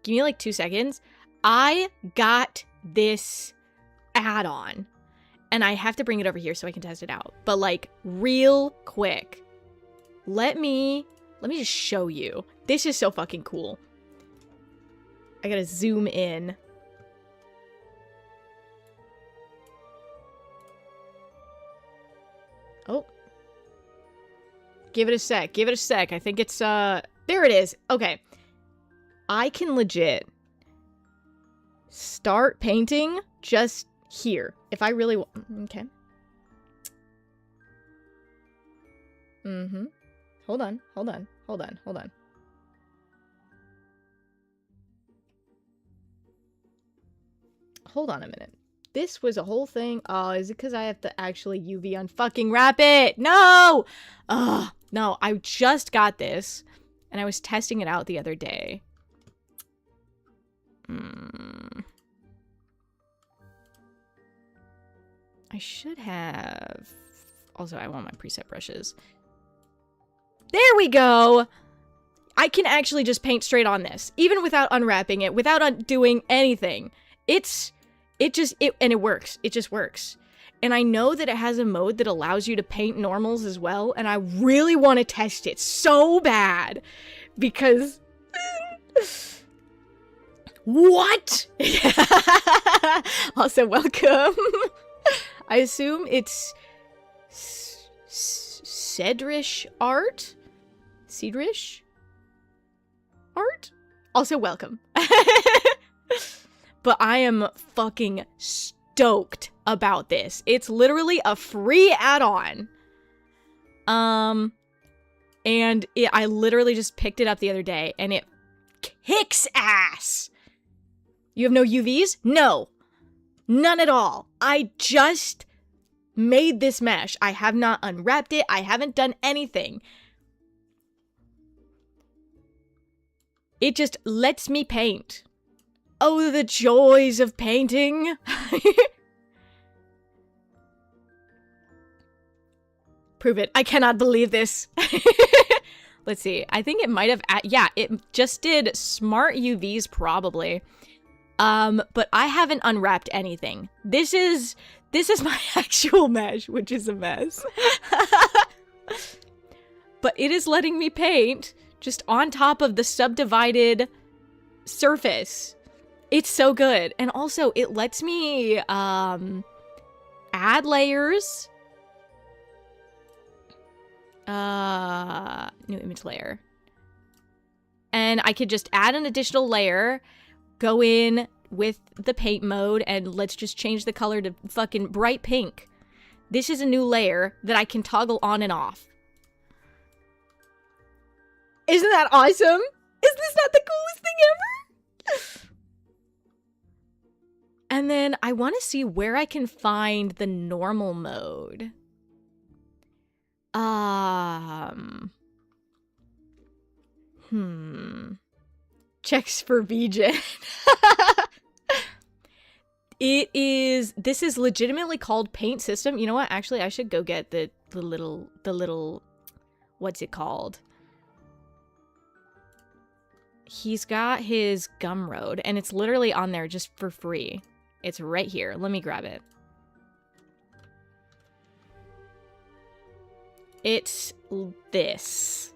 Give me like 2 seconds. I got this add-on. And I have to bring it over here so I can test it out. But like, real quick. Let me just show you. This is so fucking cool. I gotta zoom in. Oh. Give it a sec. I think it's, there it is. Okay. I can legit start painting just here. If I really want. Okay. Hold on. Hold on a minute. This was a whole thing. Oh, is it because I have to actually UV unfucking wrap it? No! Ugh. No, I just got this. And I was testing it out the other day. I should have... Also, I want my preset brushes. There we go! I can actually just paint straight on this. Even without unwrapping it, without doing anything. And it works. It just works. And I know that it has a mode that allows you to paint normals as well. And I really want to test it so bad. Because... What? Also, welcome. I assume it's Cedrish art? Cedrish art? Also, welcome. But I am fucking stoked about this. It's literally a free add-on. And I literally just picked it up the other day, and it kicks ass. You have no UVs? No. None at all. I just made this mesh. I have not unwrapped it. I haven't done anything. It just lets me paint. Oh, the joys of painting. Prove it. I cannot believe this. Let's see. I think it might have... yeah, it just did smart UVs probably. But I haven't unwrapped anything. This is my actual mesh, which is a mess. But it is letting me paint just on top of the subdivided surface. It's so good. And also, it lets me, add layers. New image layer. And I could just add an additional layer, go in with the paint mode, and let's just change the color to fucking bright pink. This is a new layer that I can toggle on and off. Isn't that awesome? Is this not the coolest thing ever? And then I want to see where I can find the normal mode. Checks for VGen. This is legitimately called Paint System. You know what? Actually, I should go get the little, what's it called? He's got his Gumroad, and it's literally on there just for free. It's right here. Let me grab it. It's this.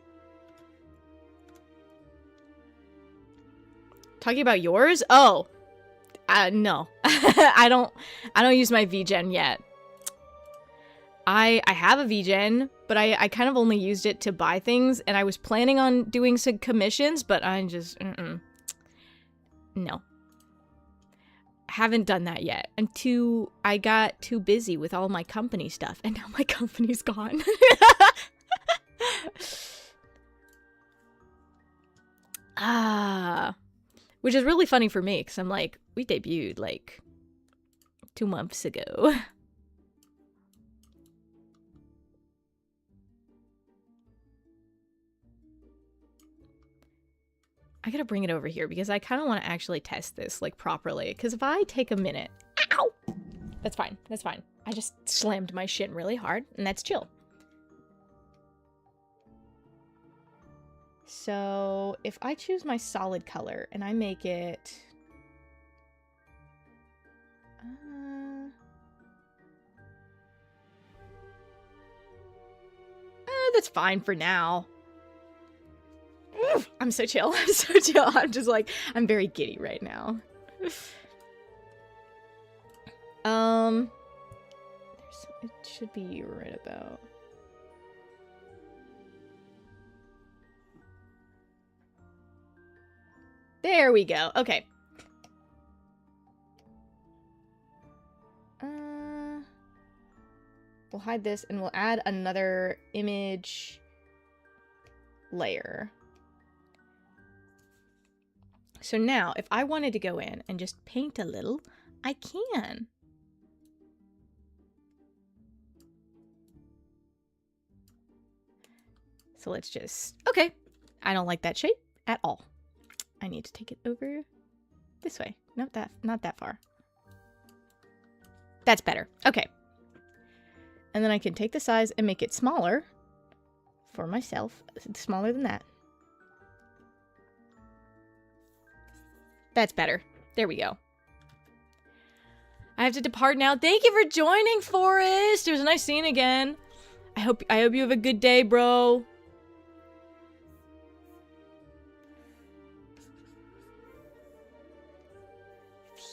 Talking about yours? Oh. No. I don't use my VGen yet. I have a VGen, but I kind of only used it to buy things, and I was planning on doing some commissions, but I just, no. Haven't done that yet. I got too busy with all my company stuff, and now my company's gone. Which is really funny for me, because I'm like, we debuted like 2 months ago. I gotta bring it over here because I kind of want to actually test this like properly. Because if I take a minute, ow, that's fine. That's fine. I just slammed my shin really hard, and that's chill. So if I choose my solid color and I make it, that's fine for now. I'm so chill. I'm so chill. I'm just like, I'm very giddy right now. It should be right about. There we go. Okay. We'll hide this and we'll add another image layer. So now, if I wanted to go in and just paint a little, I can. So let's just, okay. I don't like that shape at all. I need to take it over this way. Not that far. That's better. Okay. And then I can take the size and make it smaller for myself. Smaller than that. That's better. There we go. I have to depart now. Thank you for joining, Forrest. It was nice seeing you again. I hope you have a good day, bro.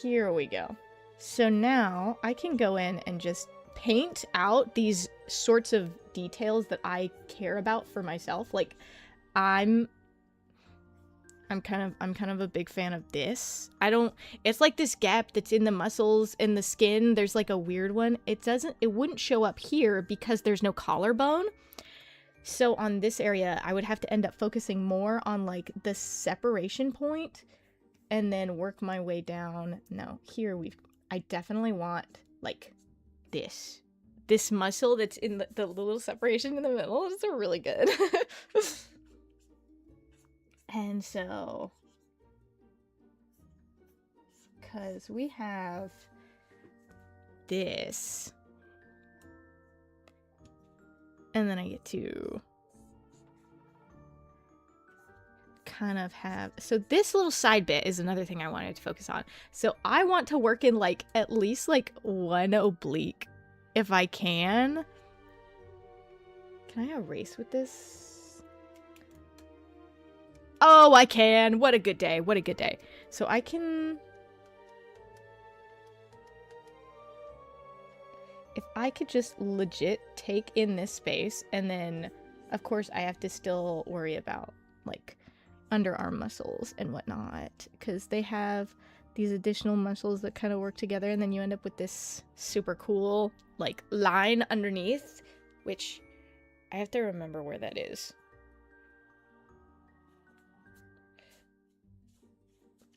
Here we go. So now I can go in and just paint out these sorts of details that I care about for myself. Like I'm kind of a big fan of this. It's like this gap that's in the muscles and the skin. There's like a weird one. It wouldn't show up here because there's no collarbone. So on this area, I would have to end up focusing more on like the separation point and then work my way down. No, here I definitely want like this muscle that's in the little separation in the middle. It's really good. And so, because we have this, and then I get to kind of have, so this little side bit is another thing I wanted to focus on. So I want to work in like at least like one oblique if I can. Can I erase with this? Oh, I can. What a good day. What a good day. So I can... If I could just legit take in this space, and then, of course, I have to still worry about, like, underarm muscles and whatnot, because they have these additional muscles that kind of work together, and then you end up with this super cool, like, line underneath, which I have to remember where that is.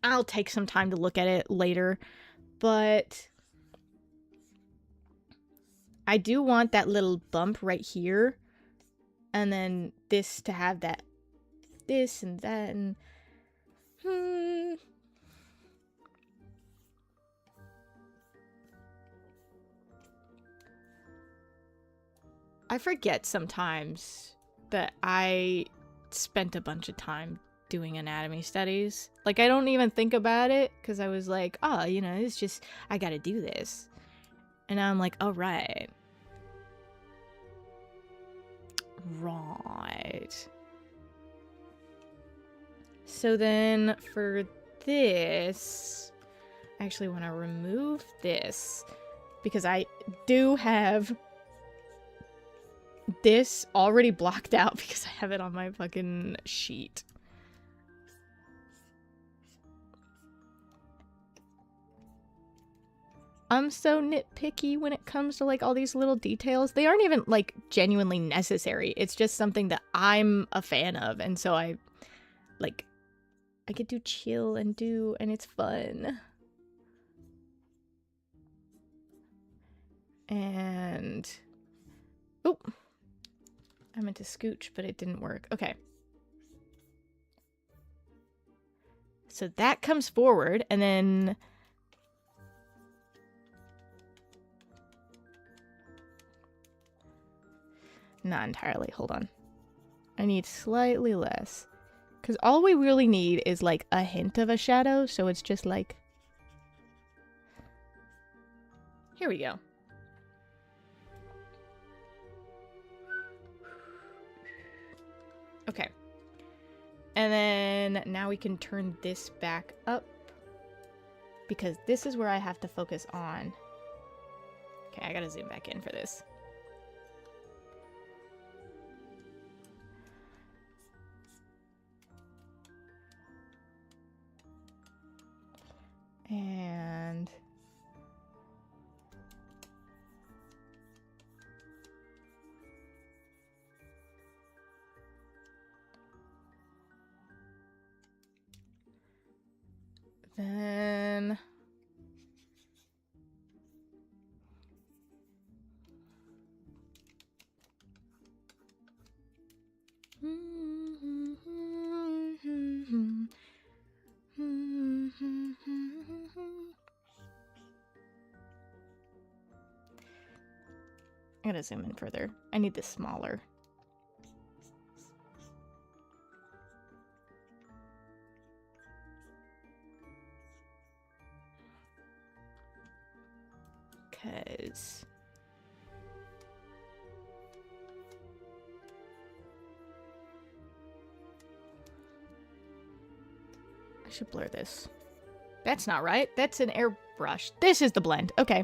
I'll take some time to look at it later, but I do want that little bump right here, and then this to have that, this and that, and I forget sometimes that I spent a bunch of time doing anatomy studies. Like, I don't even think about it because I was like, oh, you know, it's just, I gotta do this. And now I'm like, oh, right. Right. So then for this, I actually want to remove this because I do have this already blocked out because I have it on my fucking sheet. I'm so nitpicky when it comes to like all these little details. They aren't even like genuinely necessary. It's just something that I'm a fan of, and so I could do chill and it's fun. And oh, I meant to scooch, but it didn't work. Okay. So that comes forward, and then not entirely. Hold on. I need slightly less. Because all we really need is like a hint of a shadow. So it's just like... Here we go. Okay. And then now we can turn this back up. Because this is where I have to focus on. Okay, I gotta zoom back in for this. And then I gotta zoom in further. I need this smaller. Because I should blur this. That's not right. That's an airbrush. This is the blend. Okay.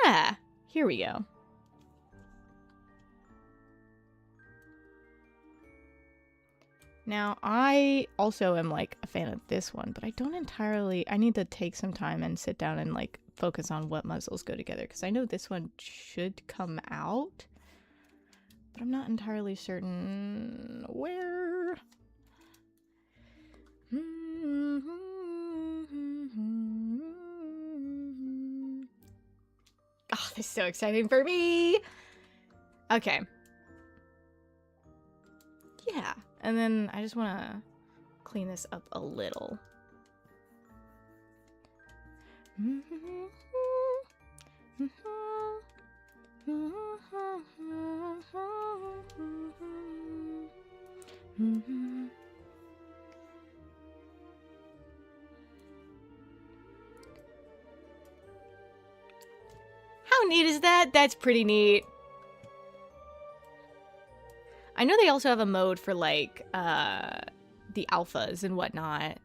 Yeah. Here we go. Now, I also am, like, a fan of this one, but I don't entirely... I need to take some time and sit down and, like, focus on what muzzles go together, because I know this one should come out, but I'm not entirely certain where... Oh, this is so exciting for me! Okay. Yeah. And then I just want to clean this up a little. How neat is that? That's pretty neat. I know they also have a mode for, like, the alphas and whatnot.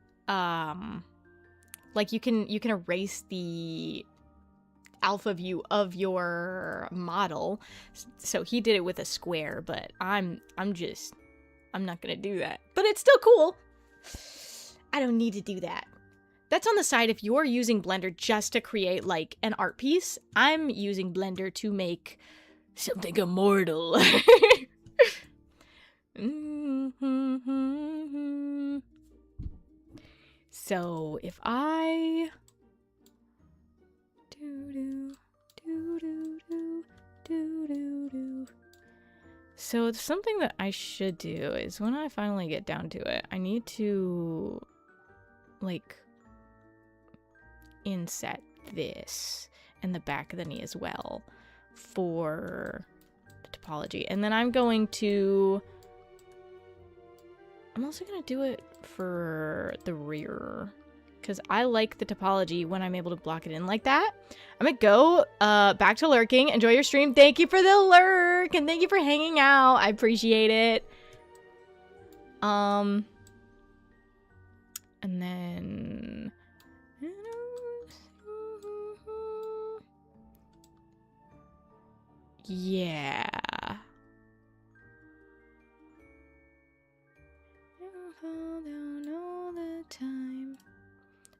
Like, you can erase the alpha view of your model. So he did it with a square, but I'm not gonna do that. But it's still cool. I don't need to do that. That's on the side if you're using Blender just to create, like, an art piece. I'm using Blender to make something immortal. So if I so something that I should do is when I finally get down to it, I need to, like, inset this and the back of the knee as well for the topology. And then I'm also going to do it for the rear because I like the topology when I'm able to block it in like that. I'm going to go back to lurking. Enjoy your stream. Thank you for the lurk and thank you for hanging out. I appreciate it. And then... yeah.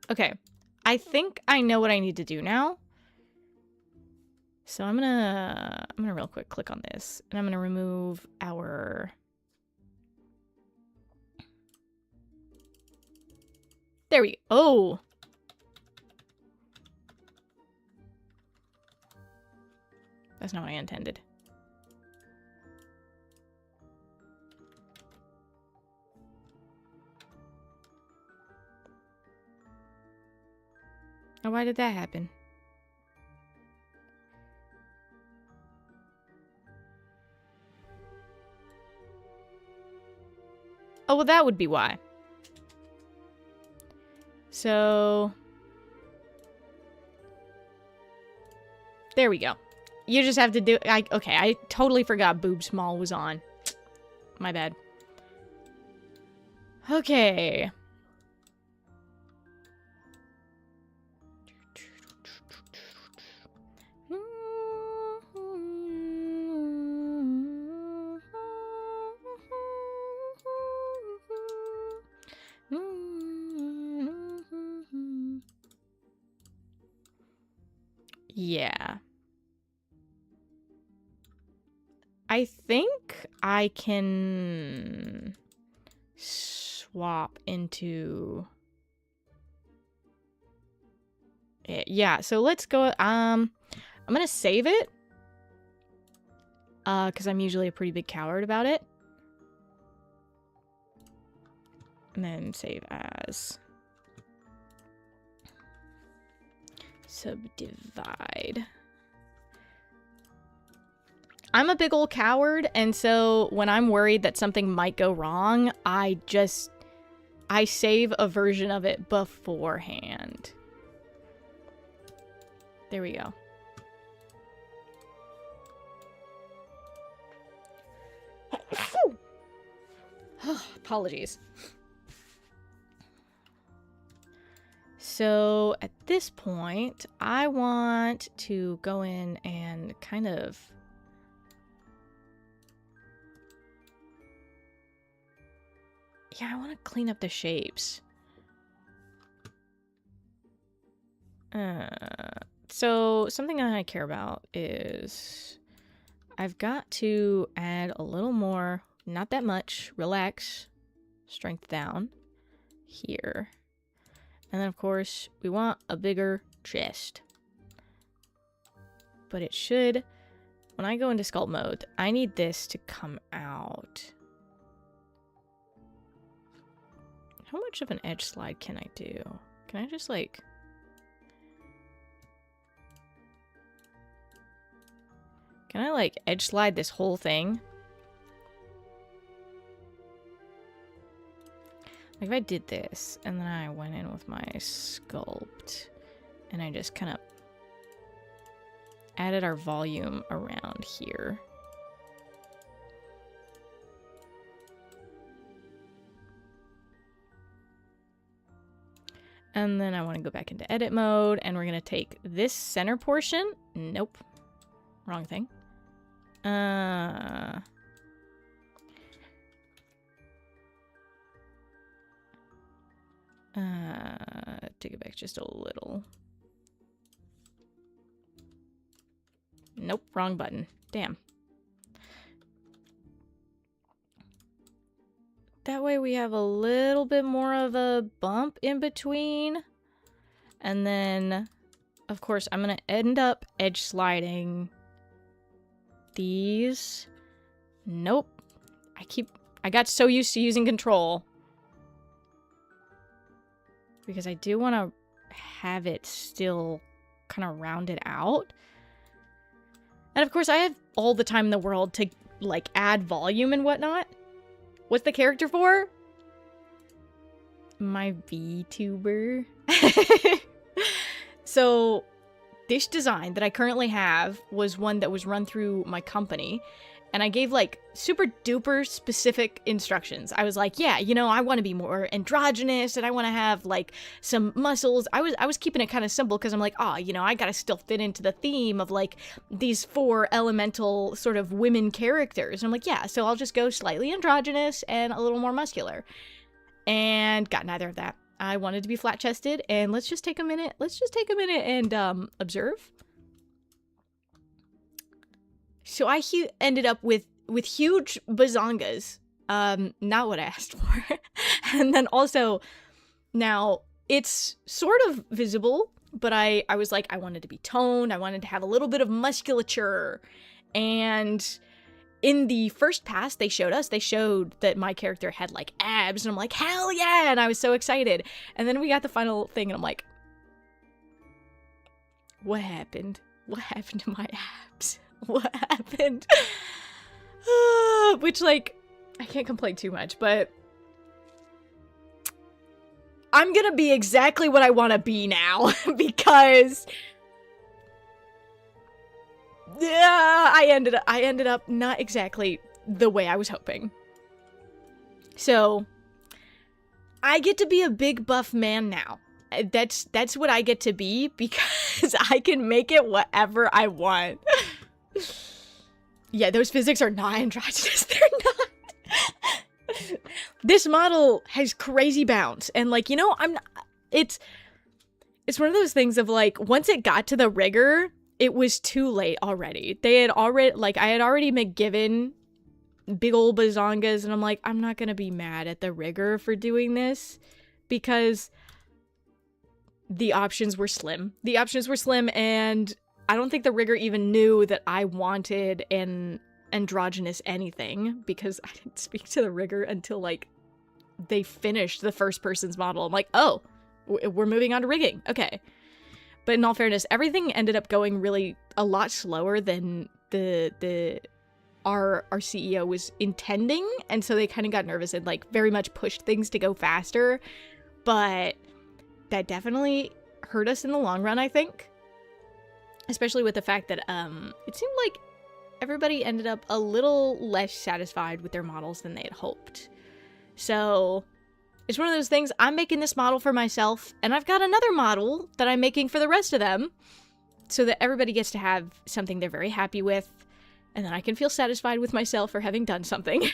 Okay, I think I know what I need to do now. So I'm gonna real quick click on this, and I'm gonna remove our... There we go. Oh! That's not what I intended. Now, why did that happen? Oh, well, that would be why. So... there we go. You just have to do... okay, I totally forgot Boob Small was on. My bad. Okay. Yeah. I think I can swap into it. Yeah, so let's go. I'm gonna save it. Because I'm usually a pretty big coward about it. And then save as. Subdivide. I'm a big old coward, and so when I'm worried that something might go wrong, I save a version of it beforehand. There we go. Apologies. So at this point, I want to go in and kind of I want to clean up the shapes. So something that I care about is I've got to add a little more, not that much, relax, strength down here. And then of course we want a bigger chest. But it should, when I go into sculpt mode, I need this to come out. How much of an edge slide can I do? Can I just like... Can I like edge slide this whole thing? Like if I did this and then I went in with my sculpt and I just kind of added our volume around here. And then I want to go back into edit mode and we're going to take this center portion. Nope. Wrong thing. Take it back just a little. Nope, wrong button. Damn. That way we have a little bit more of a bump in between. And then, of course, I'm going to end up edge sliding these. Nope. I got so used to using control. Because I do want to have it still kind of rounded out. And of course, I have all the time in the world to, like, add volume and whatnot. What's the character for? My VTuber. So, this design that I currently have was one that was run through my company. And I gave, like, super duper specific instructions. I was like, yeah, you know, I want to be more androgynous and I want to have, like, some muscles. I was keeping it kind of simple because I'm like, oh, you know, I gotta still fit into the theme of, like, these 4 elemental sort of women characters. And I'm like, yeah, so I'll just go slightly androgynous and a little more muscular. And got neither of that. I wanted to be flat-chested, and let's just take a minute. Let's just take a minute and observe. So I ended up with huge bazongas. Not what I asked for. And then also, now, it's sort of visible, but I was like, I wanted to be toned. I wanted to have a little bit of musculature. And in the first pass they showed that my character had, like, abs. And I'm like, hell yeah! And I was so excited. And then we got the final thing, and I'm like, what happened? What happened to my abs? What happened? Which, like, I can't complain too much, but I'm gonna be exactly what I want to be now because I ended up not exactly the way I was hoping. So I get to be a big buff man now. That's what I get to be because I can make it whatever I want. Yeah, those physics are not androgynous. They're not. This model has crazy bounce. And, like, you know, it's one of those things of, like, once it got to the rigger, it was too late already. I had already been given big old bazongas, and I'm like, I'm not gonna be mad at the rigger for doing this because the options were slim. And I don't think the rigger even knew that I wanted an androgynous anything because I didn't speak to the rigger until, like, they finished the first person's model. I'm like, oh, we're moving on to rigging. Okay. But in all fairness, everything ended up going really a lot slower than our CEO was intending. And so they kind of got nervous and, like, very much pushed things to go faster. But that definitely hurt us in the long run, I think. Especially with the fact that it seemed like everybody ended up a little less satisfied with their models than they had hoped. So it's one of those things, I'm making this model for myself, and I've got another model that I'm making for the rest of them, so that everybody gets to have something they're very happy with, and then I can feel satisfied with myself for having done something.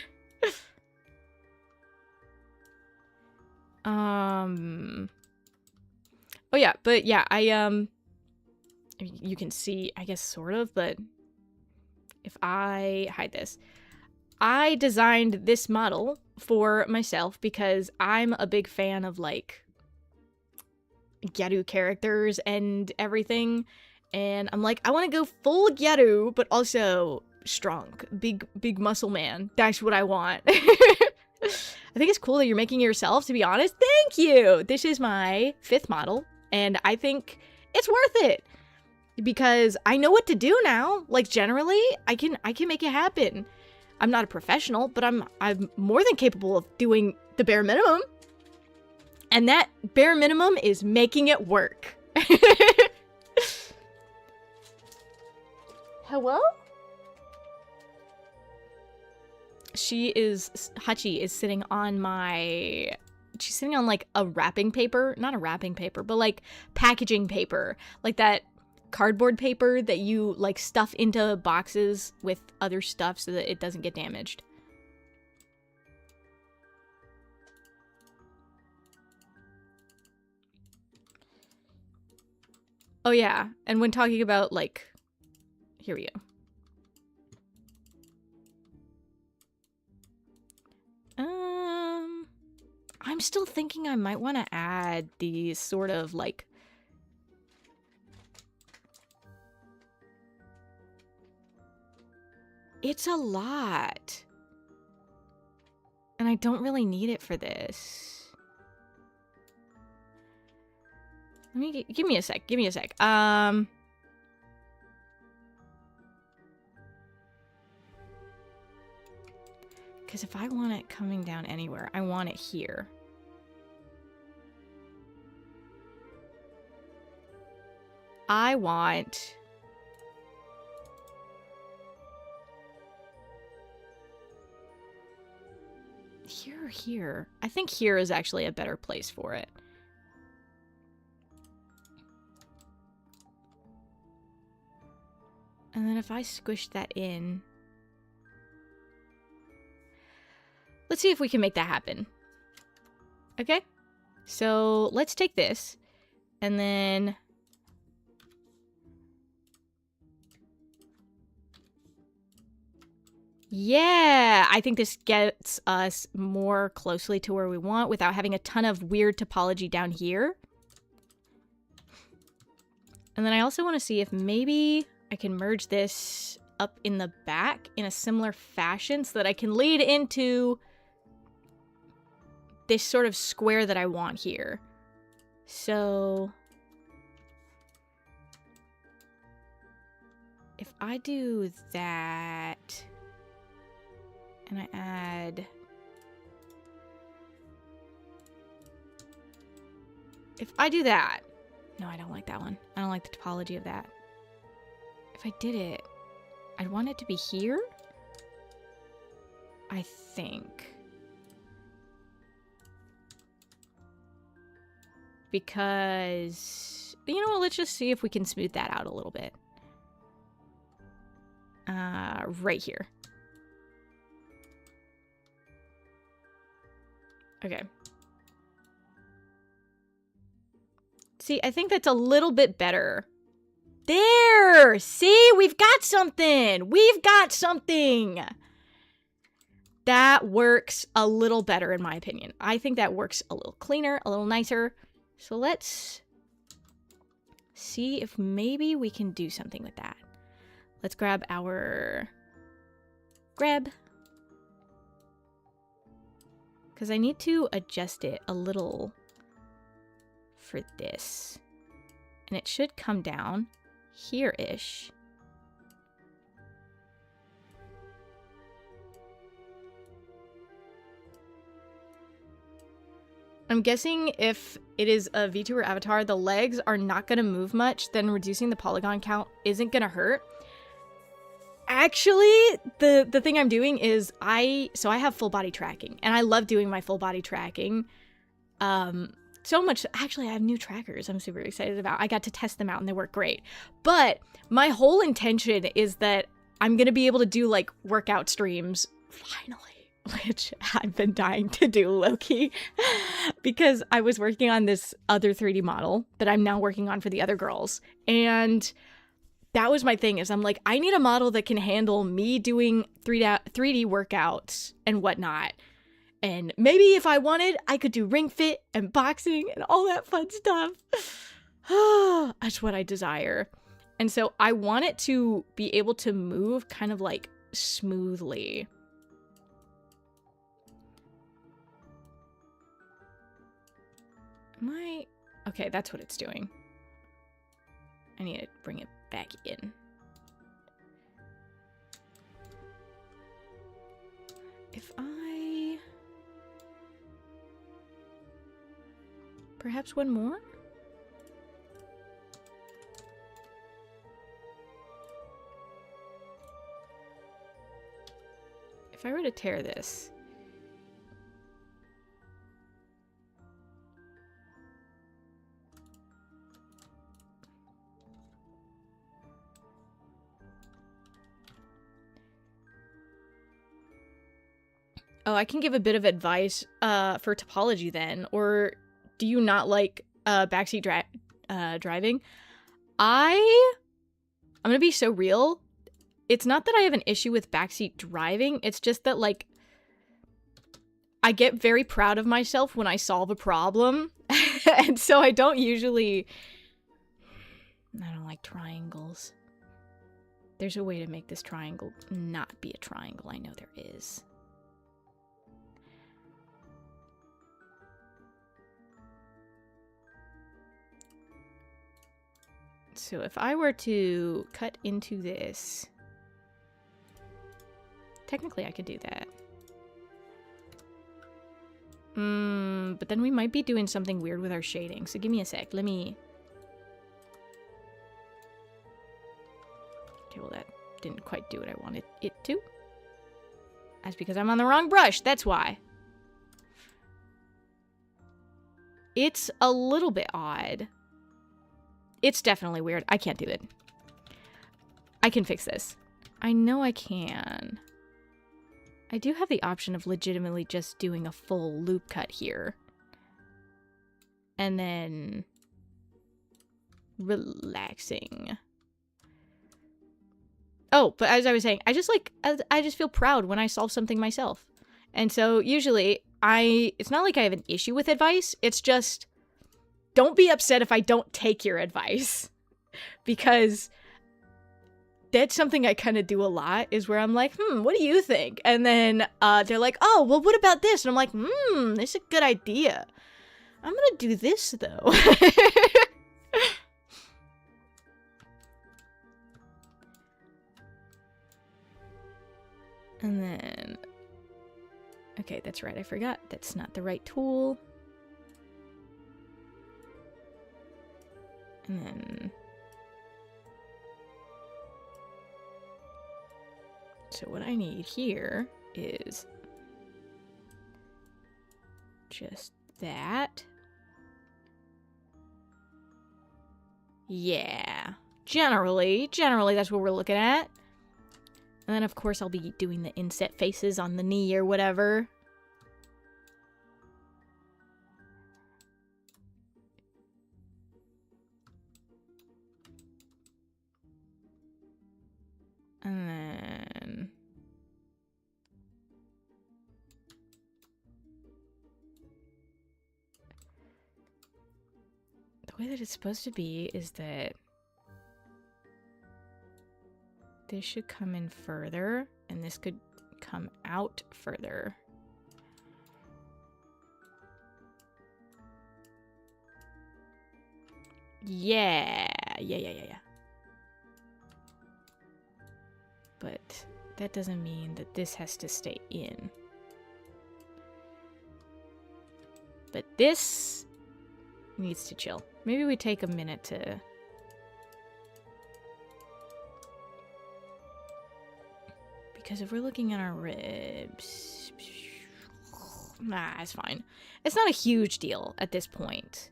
Oh yeah, but yeah, you can see, I guess, sort of, but if I hide this, I designed this model for myself because I'm a big fan of, like, Gyaru characters and everything, and I'm like, I want to go full Gyaru, but also strong, big muscle man. That's what I want. I think it's cool that you're making it yourself, to be honest. Thank you! This is my 5th model, and I think it's worth it. Because I know what to do now. Like, generally, I can make it happen. I'm not a professional, but I'm more than capable of doing the bare minimum. And that bare minimum is making it work. Hello? Hachi is sitting on she's sitting on, like, a wrapping paper. Not a wrapping paper, but, like, packaging paper. Like that cardboard paper that you, like, stuff into boxes with other stuff so that it doesn't get damaged. Oh yeah, and when talking about, like, here we go. I'm still thinking I might want to add these sort of, like, it's a lot. And I don't really need it for this. Give me a sec. Because if I want it coming down anywhere, I want it here. I want... here or here? I think here is actually a better place for it. And then if I squish that in... let's see if we can make that happen. Okay? So let's take this, and then... yeah! I think this gets us more closely to where we want without having a ton of weird topology down here. And then I also want to see if maybe I can merge this up in the back in a similar fashion so that I can lead into this sort of square that I want here. So if I do that and I add... if I do that... no, I don't like that one. I don't like the topology of that. If I did it, I'd want it to be here? I think. Because... you know what, let's just see if we can smooth that out a little bit. Right here. Okay. See, I think that's a little bit better. There! See? We've got something! We've got something! That works a little better, in my opinion. I think that works a little cleaner, a little nicer. So let's see if maybe we can do something with that. Let's grab our... grab. Because I need to adjust it a little for this. And it should come down here-ish. I'm guessing if it is a VTuber avatar, the legs are not going to move much, then reducing the polygon count isn't going to hurt. Actually, the thing I'm doing is I have full body tracking, and I love doing my full body tracking. So much, actually, I have new trackers I'm super excited about. I got to test them out and they work great. But my whole intention is that I'm going to be able to do like workout streams finally, which I've been dying to do, low-key, because I was working on this other 3D model that I'm now working on for the other girls. And that was my thing, is I'm like, I need a model that can handle me doing 3D workouts and whatnot. And maybe if I wanted, I could do ring fit and boxing and all that fun stuff. That's what I desire. And so I want it to be able to move kind of like smoothly. Okay, that's what it's doing. I need to bring it back in. If I... Perhaps one more? If I were to tear this... Oh, I can give a bit of advice for topology then. Or do you not like backseat driving? I'm gonna be so real. It's not that I have an issue with backseat driving. It's just that, like, I get very proud of myself when I solve a problem. And so I don't usually... I don't like triangles. There's a way to make this triangle not be a triangle. I know there is. So if I were to cut into this, technically I could do that. But then we might be doing something weird with our shading. So give me a sec. Let me... Okay, well that didn't quite do what I wanted it to. That's because I'm on the wrong brush. That's why. It's a little bit odd. It's definitely weird. I can't do it. I can fix this. I know I can. I do have the option of legitimately just doing a full loop cut here. And then... relaxing. Oh, but as I was saying, I just feel proud when I solve something myself. And so usually it's not like I have an issue with advice. It's just... don't be upset if I don't take your advice, because that's something I kind of do a lot, is where I'm like, what do you think? And then they're like, oh, well, what about this? And I'm like, this is a good idea. I'm gonna do this, though. And then... okay, that's right, I forgot. That's not the right tool. And then... so what I need here is just that. Yeah. Generally that's what we're looking at. And then of course I'll be doing the inset faces on the knee or whatever. And then... the way that it's supposed to be is that this should come in further, and this could come out further. Yeah. But that doesn't mean that this has to stay in. But this needs to chill. Maybe we take a minute to... Because if we're looking at our ribs... Nah, it's fine. It's not a huge deal at this point.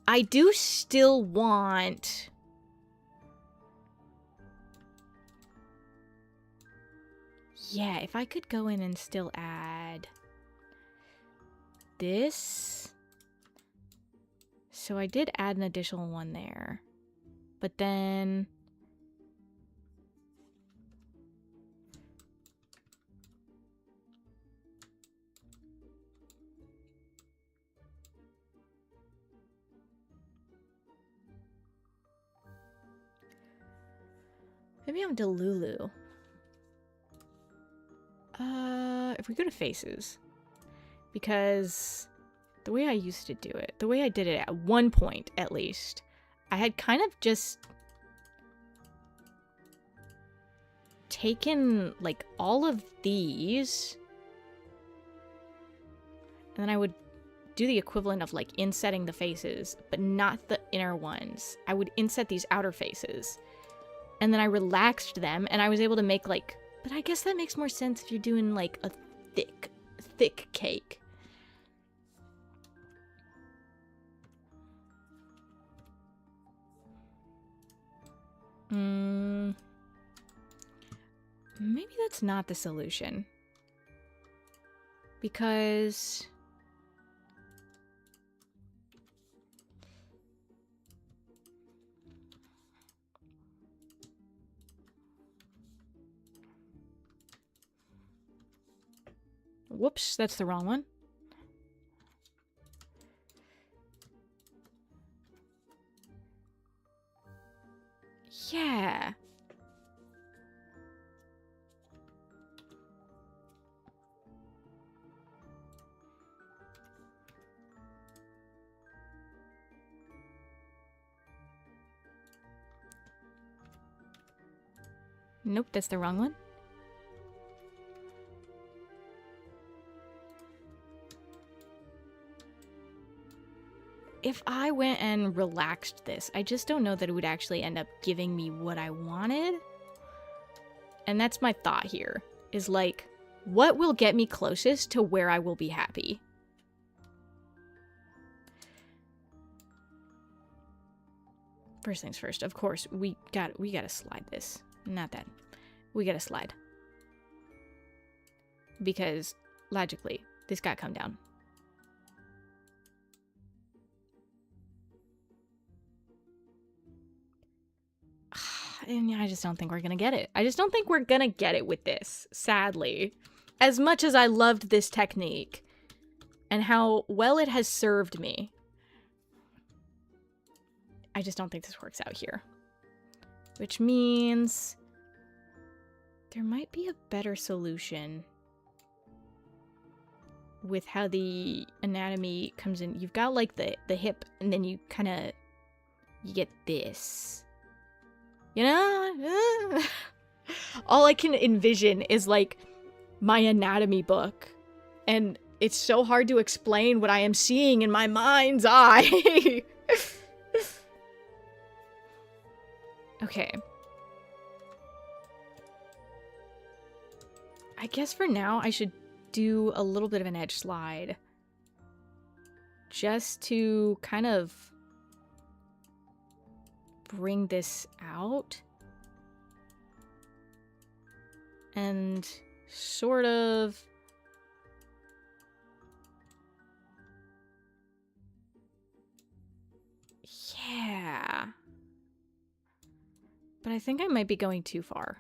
I do still want... Yeah, if I could go in and still add... this... So I did add an additional one there. But then... maybe I'm Delulu. If we go to faces. Because the way I used to do it, the way I did it at one point, at least, I had kind of just taken, like, all of these, and then I would do the equivalent of, like, insetting the faces, but not the inner ones. I would inset these outer faces, and then I relaxed them, and I was able to make, like, but I guess that makes more sense if you're doing, like, a thick cake. Maybe that's not the solution. Because... whoops, that's the wrong one. Yeah. Nope, that's the wrong one. If I went and relaxed this, I just don't know that it would actually end up giving me what I wanted. And that's my thought here, is like, what will get me closest to where I will be happy? First things first, of course, we gotta slide this. Not that. We gotta slide. Because, logically, this gotta come down. And I just don't think we're gonna get it. I just don't think we're gonna get it with this, sadly. As much as I loved this technique, and how well it has served me, I just don't think this works out here. Which means there might be a better solution with how the anatomy comes in. You've got like the hip, and then you kind of, you get this. You know? All I can envision is like my anatomy book, and it's so hard to explain what I am seeing in my mind's eye. Okay. I guess for now I should do a little bit of an edge slide. Just to kind of bring this out. And sort of... yeah. But I think I might be going too far.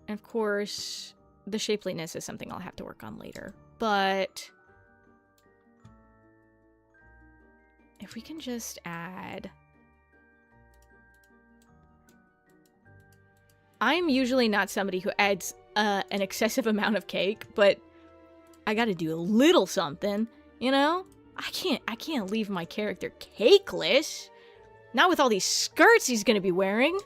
And of course, the shapeliness is something I'll have to work on later. But if we can just add... I'm usually not somebody who adds an excessive amount of cake, but I gotta do a little something. You know? I can't leave my character cakeless. Not with all these skirts he's gonna be wearing.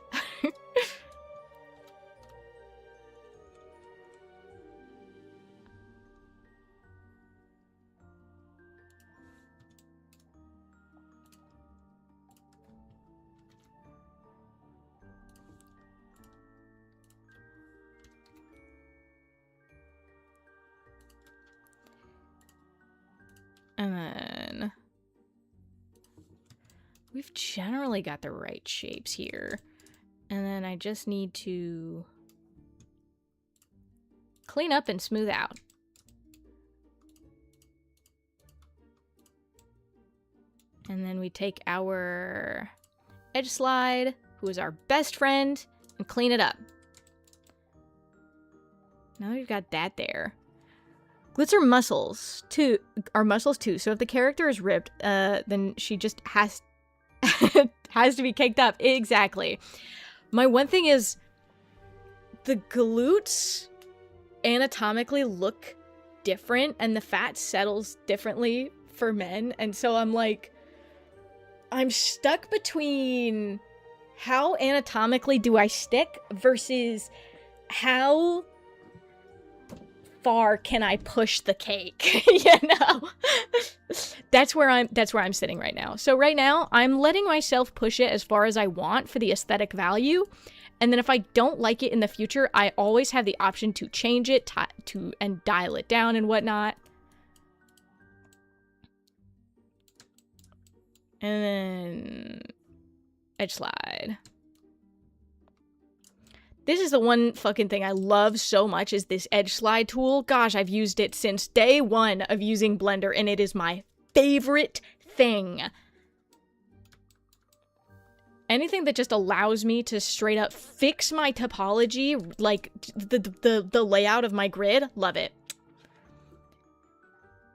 And then we've generally got the right shapes here. And then I just need to clean up and smooth out. And then we take our edge slide, who is our best friend, and clean it up. Now we've got that there. Glutes are muscles too. So if the character is ripped, then she just has has to be caked up. Exactly. My one thing is the glutes anatomically look different, and the fat settles differently for men, and so I'm like, I'm stuck between how anatomically do I stick versus how far can I push the cake? You know? That's where I'm sitting right now. So right now, I'm letting myself push it as far as I want for the aesthetic value. And then if I don't like it in the future, I always have the option to change it and dial it down and whatnot. And then edge slide. This is the one fucking thing I love so much is this edge slide tool. Gosh, I've used it since day one of using Blender, and it is my favorite thing. Anything that just allows me to straight up fix my topology, like the layout of my grid, love it.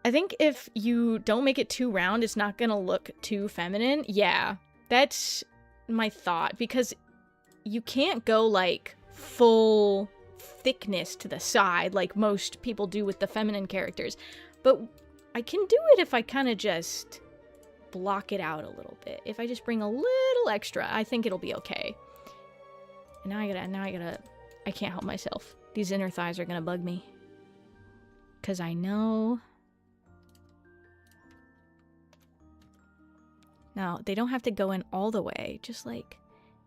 I think if you don't make it too round, it's not gonna look too feminine. Yeah, that's my thought, because you can't go like full thickness to the side like most people do with the feminine characters, but I can do it if I kind of just block it out a little bit. If I just bring a little extra, I think it'll be okay. And now I can't help myself. These inner thighs are gonna bug me, because I know. Now, they don't have to go in all the way, just like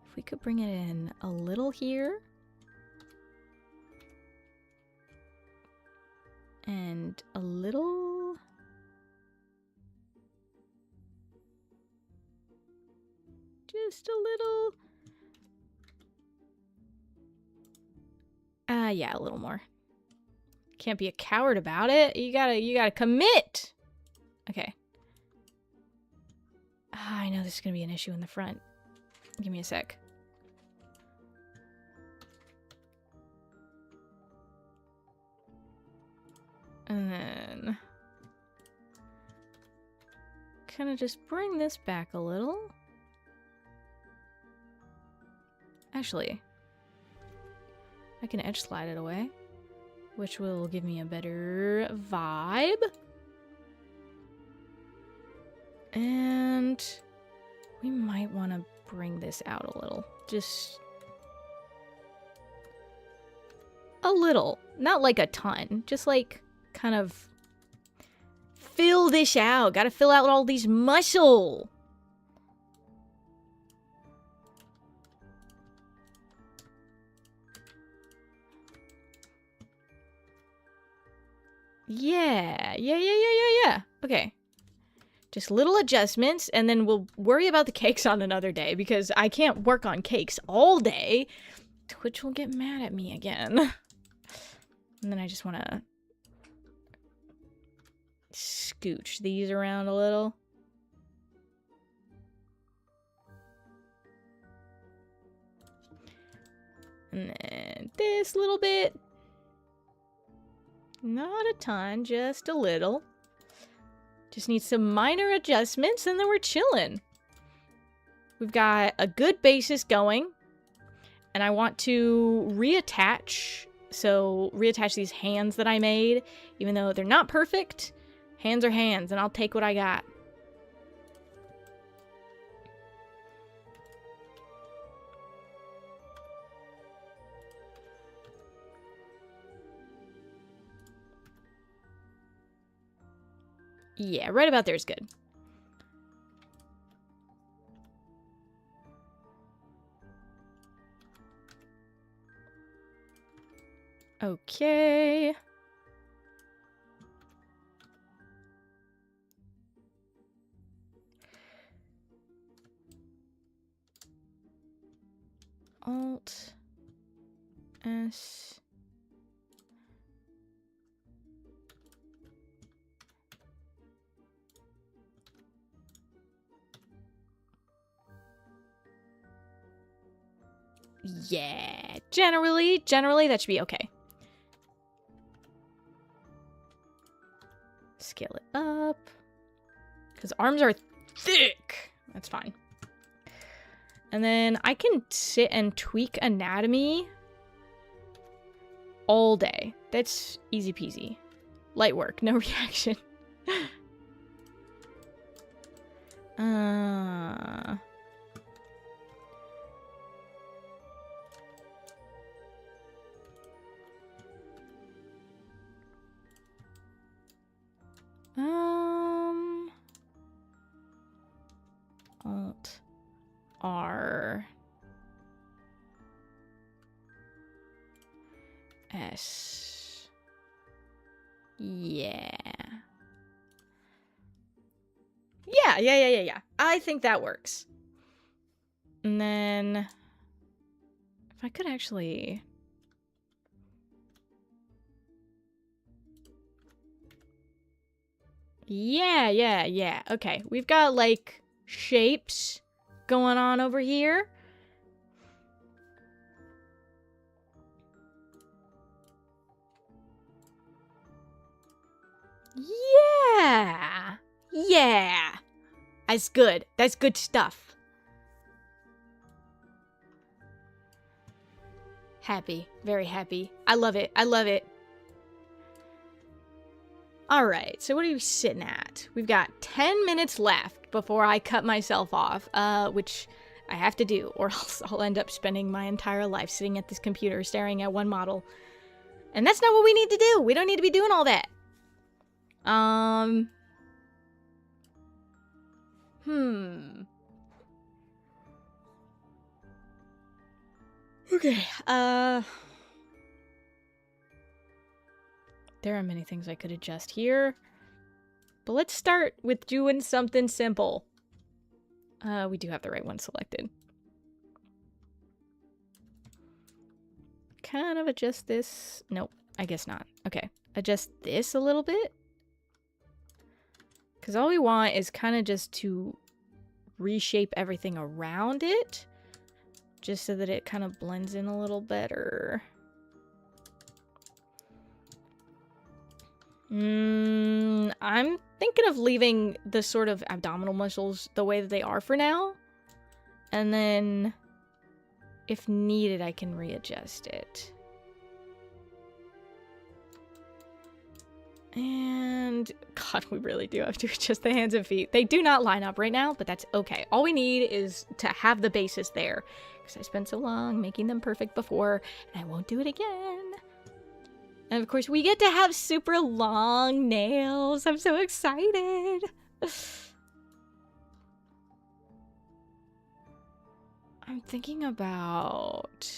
if we could bring it in a little here. And a little. Just a little. Yeah, a little more. Can't be a coward about it. You gotta commit. Okay. I know this is gonna be an issue in the front. Give me a sec. And then kind of just bring this back a little. Actually, I can edge slide it away, which will give me a better vibe. And we might want to bring this out a little. Just a little. Not like a ton. Just like kind of fill this out. Gotta fill out all these muscle. Yeah. Okay. Just little adjustments, and then we'll worry about the cakes on another day, because I can't work on cakes all day. Twitch will get mad at me again. And then I just want to scooch these around a little. And then this little bit. Not a ton, just a little. Just need some minor adjustments, and then we're chilling. We've got a good basis going, and I want to reattach. So reattach these hands that I made, even though they're not perfect. Hands are hands, and I'll take what I got. Yeah, right about there is good. Okay. Alt S. Yeah, generally that should be okay. Scale it up. Because arms are thick. That's fine. And then I can sit and tweak anatomy all day. That's easy peasy. Light work, no reaction. Alt R S. Yeah. Yeah. I think that works. And then if I could actually Yeah. Okay. We've got like shapes going on over here. Yeah. That's good. That's good stuff. Happy. Very happy. I love it. Alright, so what are we sitting at? We've got 10 minutes left before I cut myself off, which I have to do, or else I'll end up spending my entire life sitting at this computer staring at one model. And that's not what we need to do. We don't need to be doing all that. Okay, there are many things I could adjust here. But let's start with doing something simple. We do have the right one selected. Kind of adjust this. Nope, I guess not. Okay, adjust this a little bit. Because all we want is kind of just to reshape everything around it. Just so that it kind of blends in a little better. I'm thinking of leaving the sort of abdominal muscles the way that they are for now. And then, if needed, I can readjust it. And, God, we really do have to adjust the hands and feet. They do not line up right now, but that's okay. All we need is to have the basis there. Because I spent so long making them perfect before, and I won't do it again. And of course, we get to have super long nails. I'm so excited. I'm thinking about...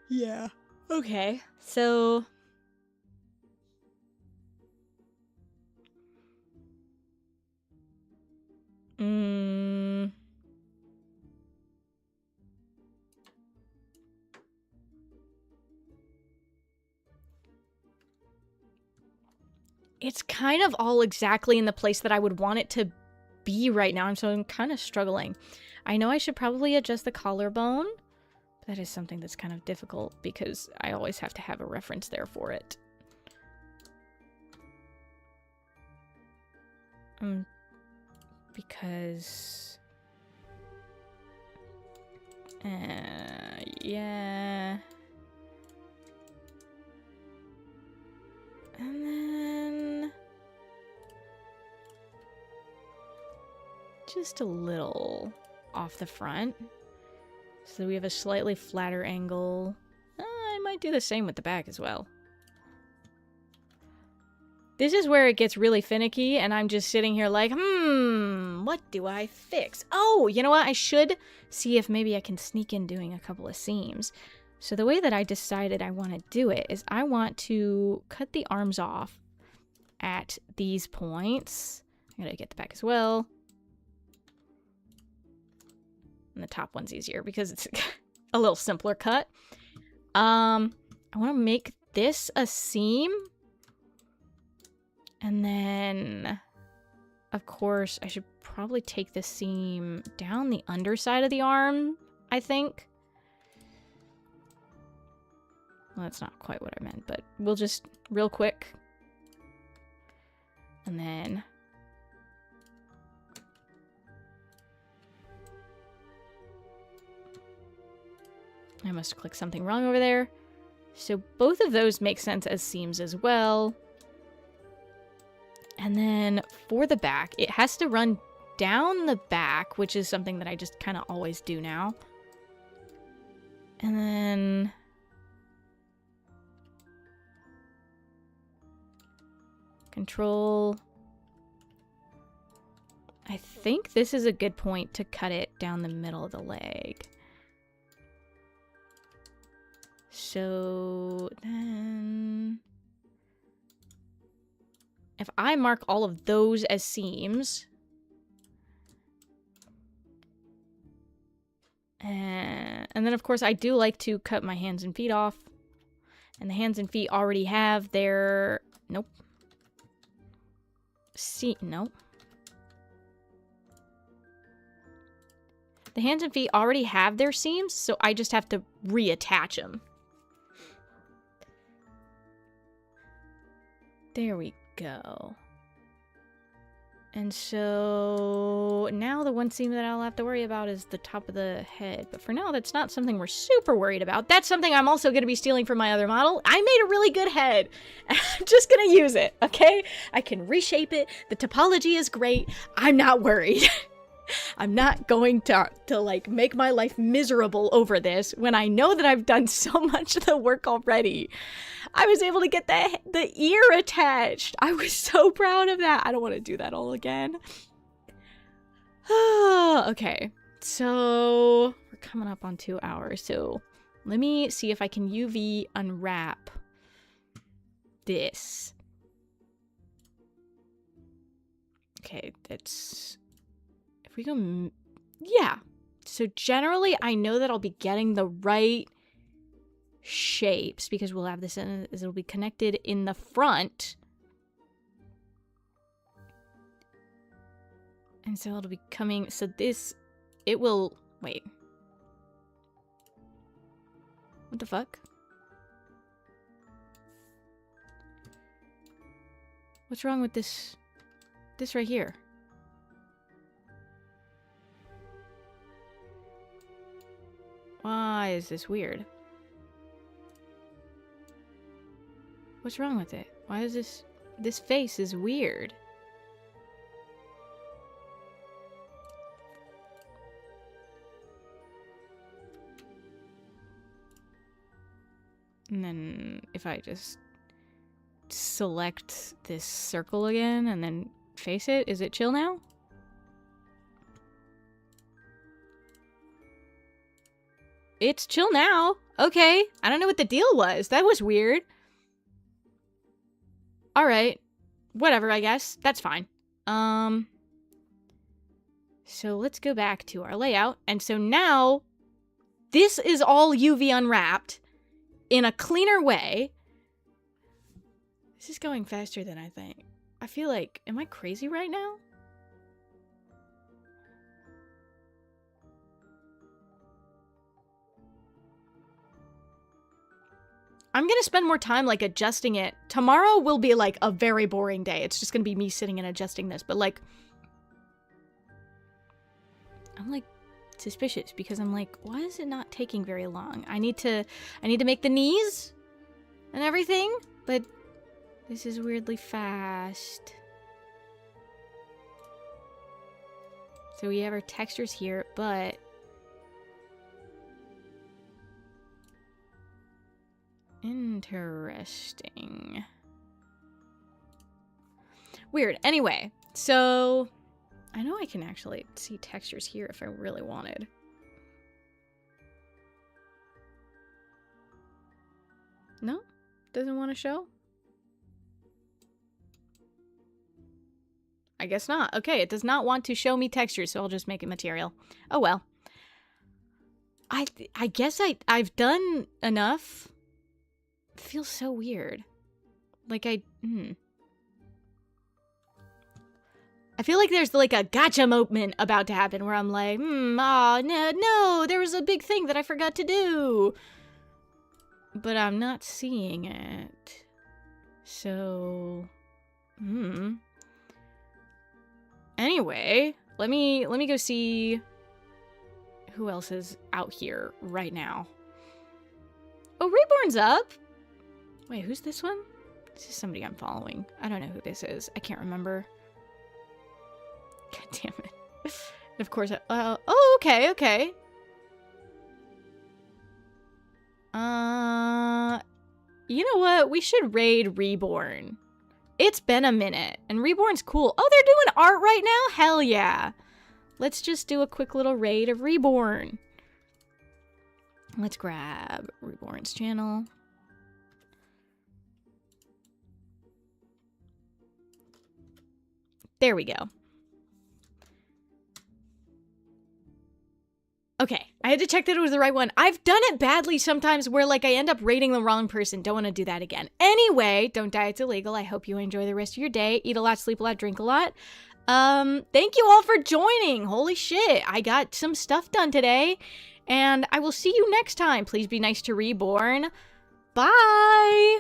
Yeah. Okay. So... It's kind of all exactly in the place that I would want it to be right now, and so I'm kind of struggling. I know I should probably adjust the collarbone, but that is something that's kind of difficult because I always have to have a reference there for it. Because... yeah... just a little off the front. So we have a slightly flatter angle. I might do the same with the back as well. This is where it gets really finicky, and I'm just sitting here like, what do I fix? Oh, you know what? I should see if maybe I can sneak in doing a couple of seams. So the way that I decided I want to do it is I want to cut the arms off at these points. I'm gonna get the back as well. And the top one's easier because it's a little simpler cut. I want to make this a seam. And then, of course, I should probably take the seam down the underside of the arm, I think. Well, that's not quite what I meant, but we'll just, real quick. And then... I must have clicked something wrong over there. So both of those make sense as seams as well. And then for the back, it has to run down the back, which is something that I just kind of always do now. And then... Control. I think this is a good point to cut it down the middle of the leg. So then, if I mark all of those as seams, and then of course I do like to cut my hands and feet off, and the hands and feet already have their, nope. See, nope. The hands and feet already have their seams, so I just have to reattach them. There we go. And so now the one seam that I'll have to worry about is the top of the head. But for now, that's not something we're super worried about. That's something I'm also going to be stealing from my other model. I made a really good head. And I'm just going to use it, okay? I can reshape it. The topology is great. I'm not worried. I'm not going to like make my life miserable over this when I know that I've done so much of the work already. I was able to get the ear attached. I was so proud of that. I don't want to do that all again. Okay, so we're coming up on 2 hours. So let me see if I can UV unwrap this. Okay, that's... If we go... Yeah. So generally, I know that I'll be getting the right shapes because we'll have this in, it'll be connected in the front. And so it'll be coming, so this, it will, wait. What the fuck? What's wrong with this right here? Why is this weird? What's wrong with it? Why is this face is weird? And then if I just select this circle again and then face it, is it chill now? It's chill now. Okay. I don't know what the deal was. That was weird. Alright. Whatever, I guess. That's fine. So let's go back to our layout. And so now, this is all UV unwrapped in a cleaner way. This is going faster than I think. I feel like, am I crazy right now? I'm gonna spend more time, like, adjusting it. Tomorrow will be, like, a very boring day. It's just gonna be me sitting and adjusting this. But, like, I'm, like, suspicious because I'm like, why is it not taking very long? I need to make the knees and everything, but this is weirdly fast. So we have our textures here, but... Interesting. Weird. Anyway, so... I know I can actually see textures here if I really wanted. No? Doesn't want to show? I guess not. Okay, it does not want to show me textures, so I'll just make it material. Oh well. I guess I've done enough. It feels so weird. Like I feel like there's like a gotcha moment about to happen where I'm like, oh, no, there was a big thing that I forgot to do. But I'm not seeing it. So, Anyway, let me go see who else is out here right now. Oh, Reborn's up. Wait, who's this one? This is somebody I'm following. I don't know who this is. I can't remember. God damn it. And of course, oh, okay. You know what? We should raid Reborn. It's been a minute, and Reborn's cool. Oh, they're doing art right now? Hell yeah. Let's just do a quick little raid of Reborn. Let's grab Reborn's channel. There we go. Okay, I had to check that it was the right one. I've done it badly sometimes where, like, I end up rating the wrong person. Don't want to do that again. Anyway, don't die, it's illegal. I hope you enjoy the rest of your day. Eat a lot, sleep a lot, drink a lot. Thank you all for joining. Holy shit, I got some stuff done today. And I will see you next time. Please be nice to Reborn. Bye!